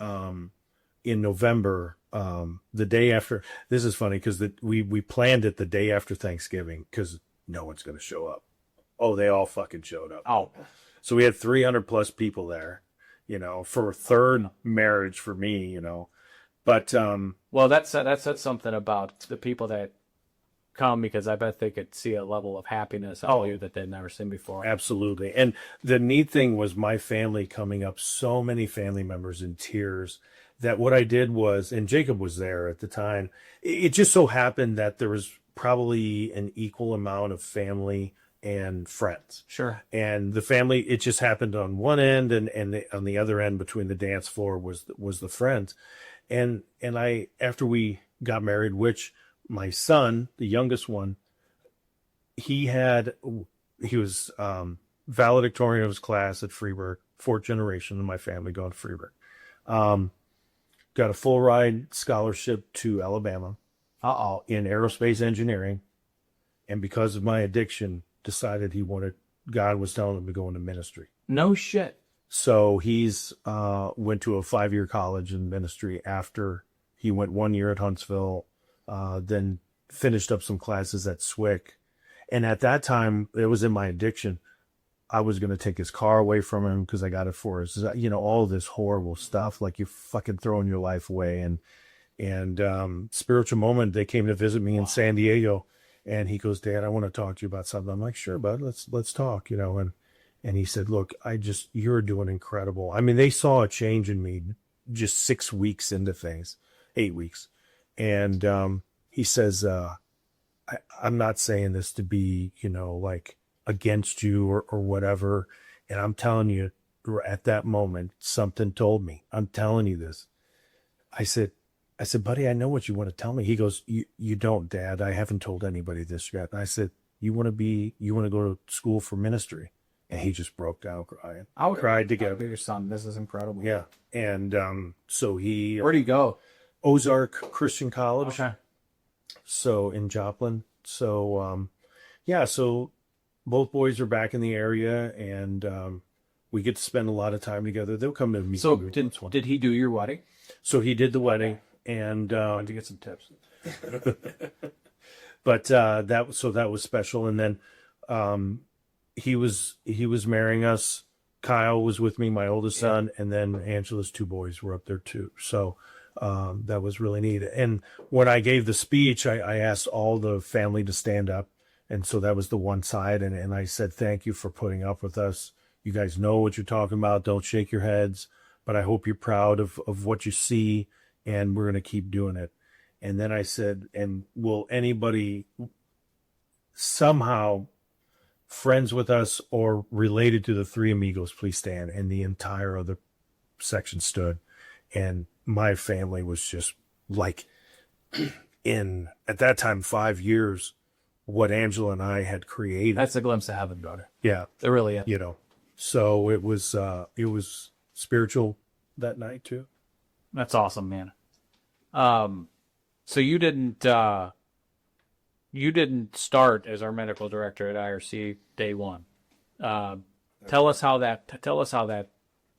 in November, the day after, this is funny because we planned it the day after Thanksgiving because no one's going to show up. Oh, they all fucking showed up. Oh, So we had 300 plus people there, you know, for a third marriage for me, you know. But well, that said something about the people that come, because I bet they could see a level of happiness in you that they'd never seen before. absolutely. And the neat thing was my family coming up, so many family members in tears, that what I did was, and Jakob was there at the time, it just so happened that there was probably an equal amount of family and friends. Sure. And the family, it just happened on one end, and on the other end between the dance floor was the friends. And I, after we got married, which my son, the youngest one, he was valedictorian of his class at Freeburg, fourth generation in my family going to Freeburg. Got a full ride scholarship to Alabama in aerospace engineering. And because of my addiction, decided God was telling him to go into ministry. No shit. So he's went to a 5-year college in ministry after he went 1 year at Huntsville, then finished up some classes at SWIC. And at that time, it was in my addiction. I was going to take his car away from him because I got it for his, you know, all this horrible stuff, like you're fucking throwing your life away. And spiritual moment, they came to visit me in San Diego, and he goes, "Dad, I want to talk to you about something." I'm like, "Sure, bud, let's talk," you know. And he said, "Look, you're doing incredible." I mean, they saw a change in me just 6 weeks into things, 8 weeks. And he says, I'm not saying this to be, you know, like against you or whatever. And I'm telling you, at that moment, something told me, I'm telling you this. I said, buddy, I know what you want to tell me. He goes, you don't, Dad. I haven't told anybody this yet. And I said, you want to go to school for ministry? And he just broke down crying. I would cried together. Your son, this is incredible. Yeah. And so he Where'd he go? Ozark Christian College. Okay. So in Joplin. So so both boys are back in the area, and we get to spend a lot of time together. They'll come to me. So did he do your wedding? So he did the wedding, and I wanted to get some tips. but that was special. And then he was marrying us. Kyle was with me, my oldest son, and then Angela's two boys were up there too. So that was really neat. And when I gave the speech, I asked all the family to stand up. And so that was the one side. And I said, thank you for putting up with us. You guys know what you're talking about. Don't shake your heads. But I hope you're proud of what you see. And we're going to keep doing it. And then I said, and will anybody somehow friends with us or related to the Three Amigos please stand? And the entire other section stood. And my family was just like in, at that time, 5 years, what Angela and I had created. That's a glimpse of heaven, brother. Yeah. It really is. You know, so it was spiritual that night too. That's awesome, man. So you didn't start as our medical director at IRC day one. Tell us how that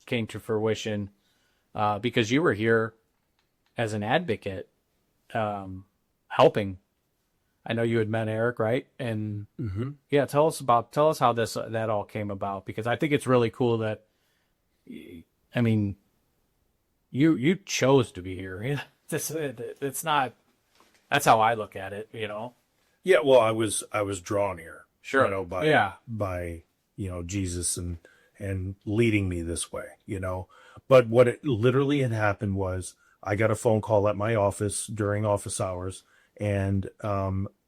came to fruition, because you were here as an advocate, helping. I know you had met Eric, right? And yeah, tell us how that all came about, because I think it's really cool that, I mean, you chose to be here. It's not. That's how I look at it, you know. Yeah, well, I was drawn here, Sure. you know, by Jesus and leading me this way, you know. But what it literally had happened was I got a phone call at my office during office hours, and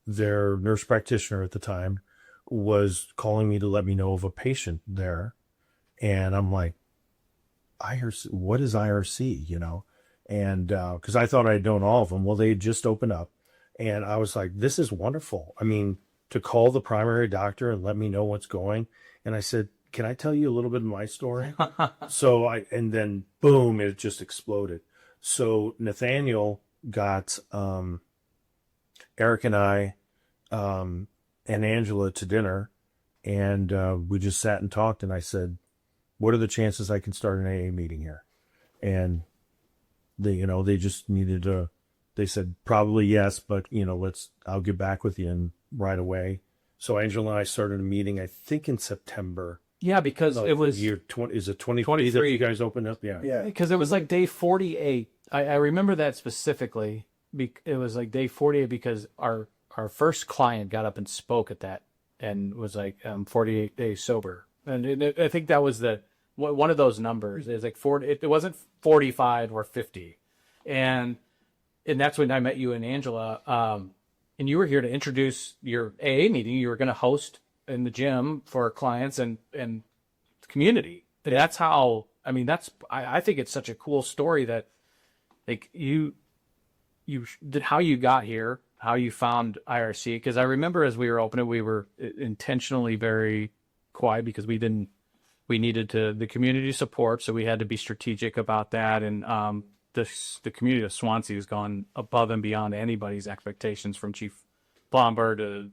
their nurse practitioner at the time was calling me to let me know of a patient there, and I'm like, IRC, what is IRC, you know? And because I thought I'd known all of them. Well, they had just opened up, and I was like, this is wonderful. I mean, to call the primary doctor and let me know what's going. And I said, can I tell you a little bit of my story? And then boom, it just exploded. So Nathaniel got Eric and I and Angela to dinner, and we just sat and talked, and I said, what are the chances I can start an AA meeting here? And they just needed they said probably yes, but I'll get back with you right away. So Angela and I started a meeting, I think in September. Yeah, because it was year 20. Is it 2023 that you guys opened up? Yeah. Yeah. Because it was like day 48. I remember that specifically. It was like day 48 because our first client got up and spoke at that and was like 48 days sober. And I think that was one of those numbers. It's like 40. It wasn't 45 or 50, and that's when I met you and Angela. And you were here to introduce your AA meeting you were going to host in the gym for clients and community. That's how. I mean, I think it's such a cool story that like you did, how you got here, how you found IRC. Because I remember as we were opening, we were intentionally very quiet because we needed the community support, so we had to be strategic about that. And the community of Swansea has gone above and beyond anybody's expectations, from Chief Blomberg to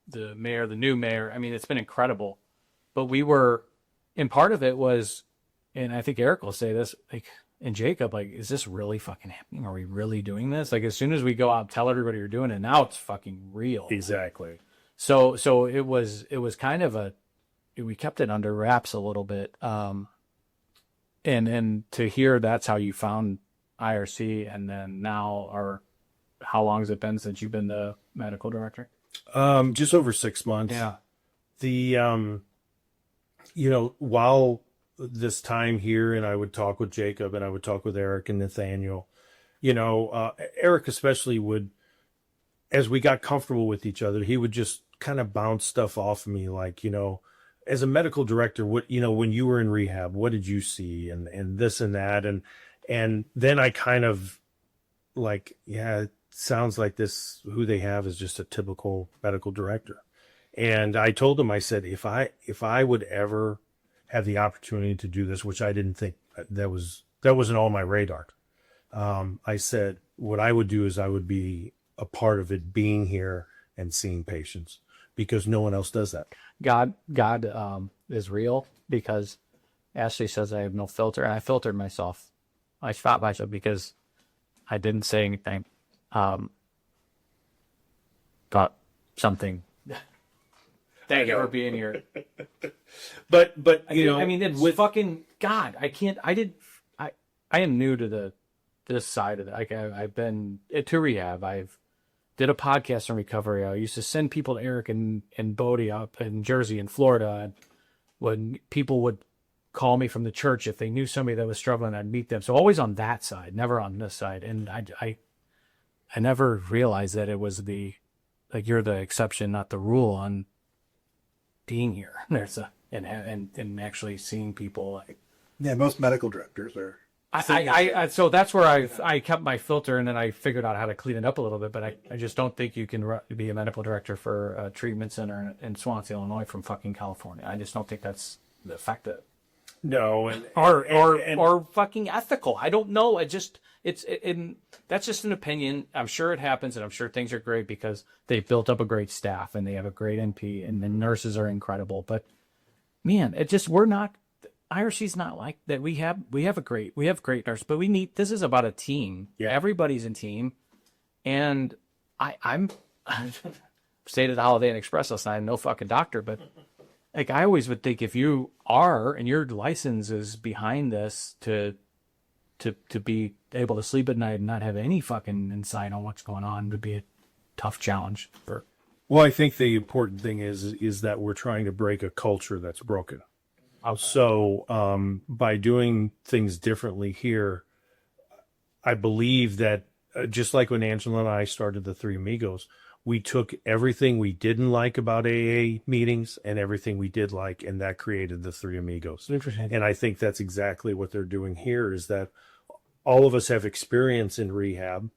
the mayor, the new mayor. I mean, it's been incredible. But and part of it was, and I think Eric will say this, like, and Jacob, like, is this really fucking happening? Are we really doing this? Like, as soon as we go out and tell everybody you're doing it, now it's fucking real. Exactly. So it was kind of we kept it under wraps a little bit. And to hear that's how you found IRC, and then now how long has it been since you've been the medical director? Just over 6 months. Yeah. While this time here, and I would talk with Jacob and I would talk with Eric and Nathaniel, Eric especially would, as we got comfortable with each other, he would just kind of bounce stuff off of me. Like, as a medical director, what, when you were in rehab, what did you see, and this and that, and then I kind of like, yeah, it sounds like this, who they have is just a typical medical director. And I told him, I said, if I would ever have the opportunity to do this, which I didn't think that wasn't on my radar. I said, what I would do is I would be a part of it, being here and seeing patients, because no one else does that. God is real, because Ashley says I have no filter, and I filtered myself. I stopped myself because I didn't say anything. Got something. Thank you for being here. But I mean, it's with fucking God. I am new to this side of it. Like I've been to rehab. I've did a podcast on recovery. I used to send people to Eric and Bodie up in Jersey and Florida. And when people would call me from the church, if they knew somebody that was struggling, I'd meet them. So always on that side, never on this side. And I never realized that it was you're the exception, not the rule on being here. There's and actually seeing people like. Yeah, most medical directors are. So that's where I kept my filter, and then I figured out how to clean it up a little bit. But I just don't think you can be a medical director for a treatment center in Swansea, Illinois, from fucking California. I just don't think that's the effective. No, or fucking ethical. I don't know. That's just an opinion. I'm sure it happens, and I'm sure things are great because they've built up a great staff and they have a great NP, and the nurses are incredible. But man, we're not. IRC's not like that. We have great nurse, but this is about a team. Yeah. Everybody's in team. And I'm stayed at the Holiday Inn Express last night. I'm no fucking doctor, but like I always would think, if you are and your license is behind this to be able to sleep at night and not have any fucking insight on what's going on, would be a tough challenge for. Well, I think the important thing is that we're trying to break a culture that's broken. So by doing things differently here, I believe that just like when Angela and I started the Three Amigos, we took everything we didn't like about AA meetings and everything we did like, and that created the Three Amigos. Interesting. And I think that's exactly what they're doing here, is that all of us have experience in rehab,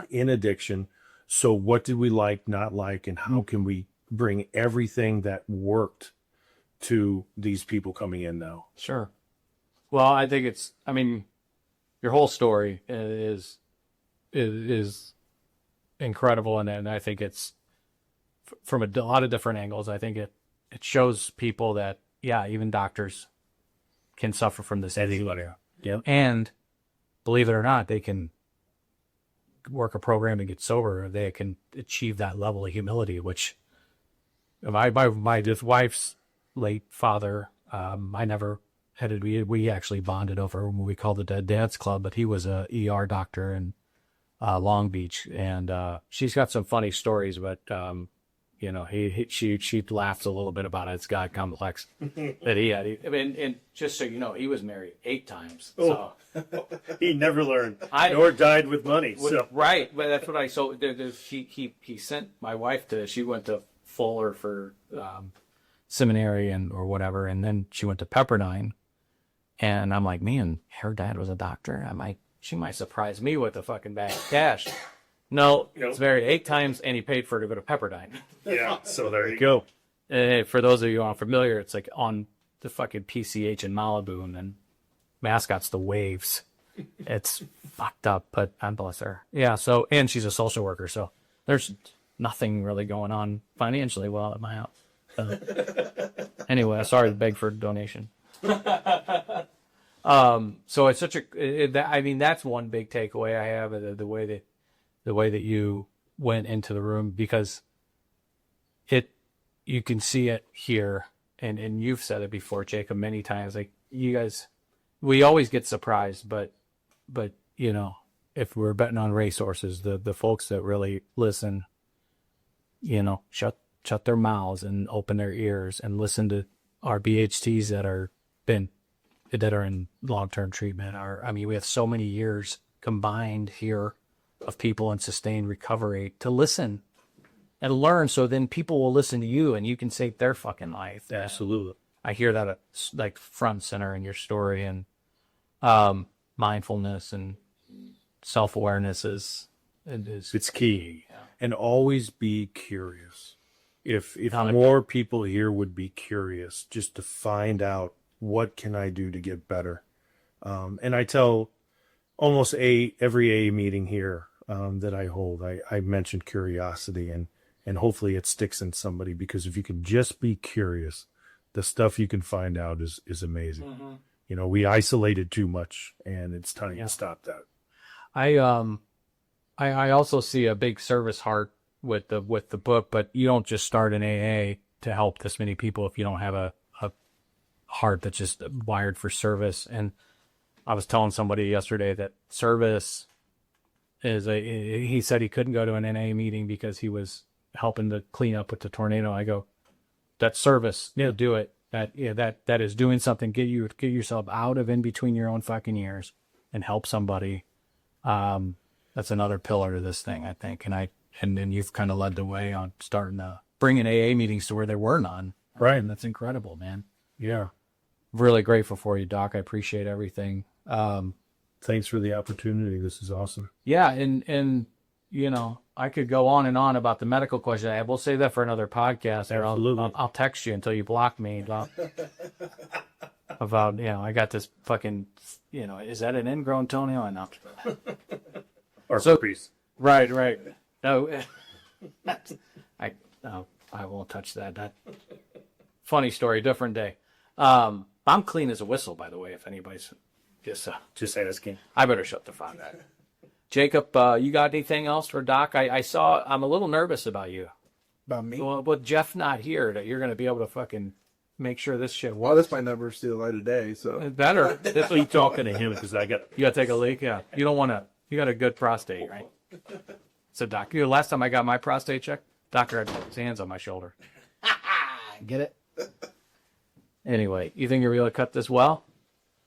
in addiction. So what did we like, not like, and how can we bring everything that worked to these people coming in now? Sure. Well, I think your whole story is incredible, and I think it's from a lot of different angles. I think it shows people that, yeah, even doctors can suffer from this. Yeah. And believe it or not, they can work a program to get sober. They can achieve that level of humility, which my wife's late father, I never had it. We actually bonded over what we called the Dead Dads Club, but he was a ER doctor in Long Beach, and she's got some funny stories, but she laughed a little bit about it. It's God complex that he had. And just so you know, he was married 8 times. So. He never learned, nor died with money. So. Right, but that's what I. So he sent my wife she went to Fuller for seminary or whatever, and then she went to Pepperdine, and I'm like, man, her dad was a doctor. She might surprise me with a fucking bag of cash. No, it's married 8 times, and he paid for her to go to Pepperdine. Yeah, so there you go. For those of you who aren't familiar, it's like on the fucking PCH in Malibu, and then mascot's the Waves. It's fucked up, but God bless her. Yeah, so, and she's a social worker, so there's nothing really going on financially well at my house. Anyway, sorry to beg for a donation. So it's such that's one big takeaway I have, the way that you went into the room, because you can see it here, and you've said it before, Jacob, many times, like, you guys, we always get surprised, but if we're betting on racehorses, the folks that really listen, shut their mouths and open their ears and listen to our BHTs that are in long-term treatment. We have so many years combined here of people in sustained recovery to listen and learn. So then people will listen to you, and you can save their fucking life. Absolutely. I hear that like front and center in your story, and mindfulness and self-awareness is It's key. And always be curious. If Not- more people here would be curious just to find out what can I do to get better. And I tell almost every AA meeting here that I hold, I mention curiosity, and hopefully it sticks in somebody, because if you can just be curious, the stuff you can find out is amazing. Mm-hmm. You know, we isolated too much, and it's time to stop that. I also see a big service heart with the book, but you don't just start an AA to help this many people if you don't have a heart that's just wired for service. And I was telling somebody yesterday that service he said he couldn't go to an NA meeting because he was helping to clean up with the tornado. I go, that's service. Yeah, do it. That is doing something. Get yourself out of in between your own fucking ears and help somebody. That's another pillar to this thing, I think. And then you've kind of led the way on starting to bringing AA meetings to where there were none. Right. And that's incredible, man. Yeah. Really grateful for you, Doc. I appreciate everything. Thanks for the opportunity. This is awesome. Yeah, and you know, I could go on and on about the medical question. We'll save that for another podcast. Or Absolutely. I'll text you until you block me about I got this fucking, is that an ingrown toenail? I know. Or So- herpes. Right. No, I won't touch that. Funny story, different day. I'm clean as a whistle, by the way. If anybody's Just asking. I better shut the fuck up. Jacob, you got anything else for Doc? I'm a little nervous about you. About me? Well, with Jeff not here, that you're going to be able to fucking make sure this shit Well, works. that's my number still light of day, so. Better. That's what you talking to him, because I got. You got to take a leak? Yeah. You don't want to. You got a good prostate, right? So, Doc, last time I got my prostate checked, doctor had his hands on my shoulder. Get it? Anyway, you think you're able to cut this well?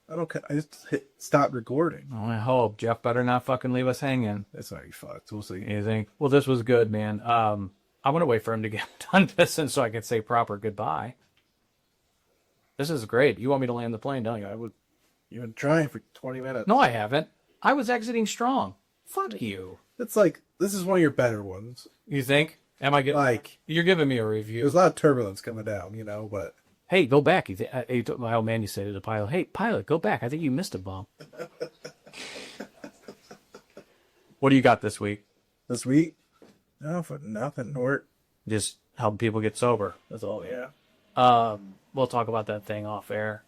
I just hit stop recording. Oh, I hope. Jeff better not fucking leave us hanging. That's already fucked. We'll see. You think? Well, this was good, man. I'm going to wait for him to get done pissing so I can say proper goodbye. This is great. You want me to land the plane, don't you? You've been trying for 20 minutes. No, I haven't. I was exiting strong. Fuck you. It's like, this is one of your better ones. You think? Am I getting... Like, You're giving me a review. there's a lot of turbulence coming down, but. Hey, go back. My old man used to say to the pilot, hey, pilot, go back. I think you missed a bump. What do you got this week? This week? No, for nothing. Nort. Just helping people get sober. That's all, yeah. We'll talk about that thing off air.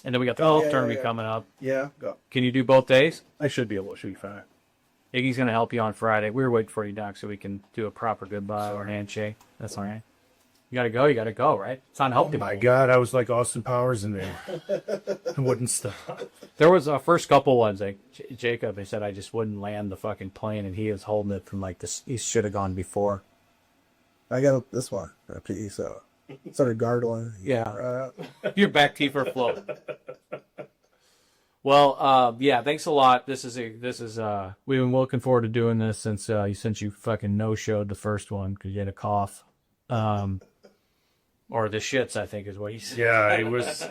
And then we got the golf tournament coming up. Yeah, go. Can you do both days? I should be able to. Should be fine. Iggy's going to help you on Friday. We were waiting for you, Doc, so we can do a proper goodbye or handshake. That's all right. You got to go, right? It's not helping. Oh my God, I was like Austin Powers in there. I wouldn't stop. There was a first couple ones. Like Jacob, he said I just wouldn't land the fucking plane, and he was holding it from like this. He should have gone before. I got this one. So started gargling. Yeah. Your back teeth are floating. Well, yeah. Thanks a lot. This is we've been looking forward to doing this since you fucking no-showed the first one because you had a cough. Or the shits, I think is what you said. Yeah, it was.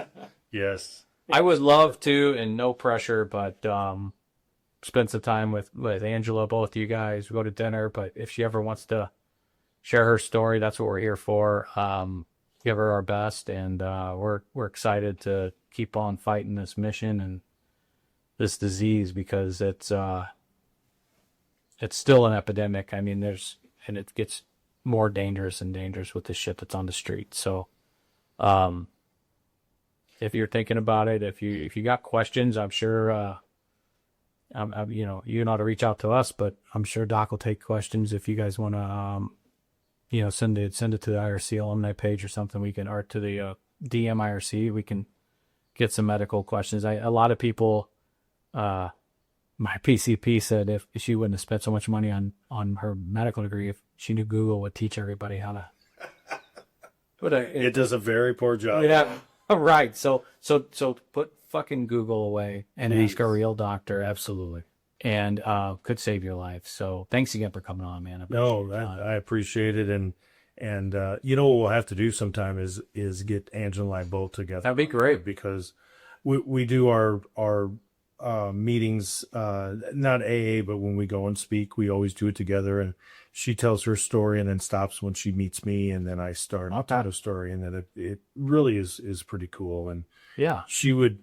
Yes. I would love to, and no pressure, but spend some time with Angela, both you guys, go to dinner. But if she ever wants to share her story, that's what we're here for. Give her our best, and we're excited to keep on fighting this mission and this disease because it's still an epidemic. I mean, and it gets more dangerous and dangerous with the shit that's on the street. So, if you're thinking about it, if you got questions, I'm sure, you know how to reach out to us, but I'm sure Doc will take questions if you guys want to, send it to the IRC alumni page or something. We can, or to the DM IRC, we can get some medical questions. A lot of people, my PCP said if she wouldn't have spent so much money on her medical degree, if she knew Google would teach everybody how to. It does a very poor job. Yeah, right. So put fucking Google away and ask a real doctor. Absolutely. And could save your life. So thanks again for coming on, man. No, I appreciate it, and And you know what we'll have to do sometime is get Angela and I both together. That'd be great. Because we do our meetings, not AA, but when we go and speak, we always do it together. And she tells her story and then stops when she meets me, and then I start a story, and then it really is pretty cool. And Yeah. she would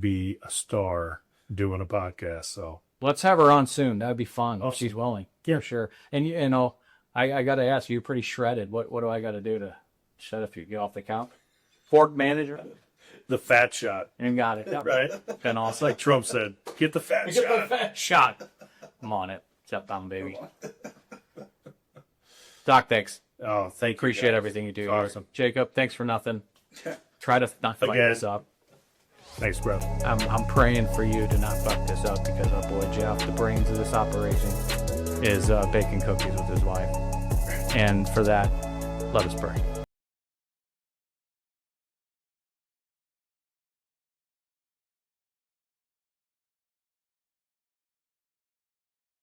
be a star doing a podcast. So Let's have her on soon. That'd be fun. Oh, If she's willing. yeah. For sure. And you know, I got to ask you, you're pretty shredded. What do I got to do to shut if you get off the count? Fork manager? the fat shot, You got it. Yep. right? Been It's awesome. like Trump said, get the fat Get the shot. fat shot. I'm on it. Step down, baby. Doc, thanks. Oh, thank you. Appreciate guys. everything you do. Sorry. Awesome. Jacob, thanks for nothing. Try to not fuck Again. this up. Thanks, bro. I'm praying for you to not fuck this up, because our boy Jeff, the brains of this operation, is baking cookies with his wife. And for that, let us pray.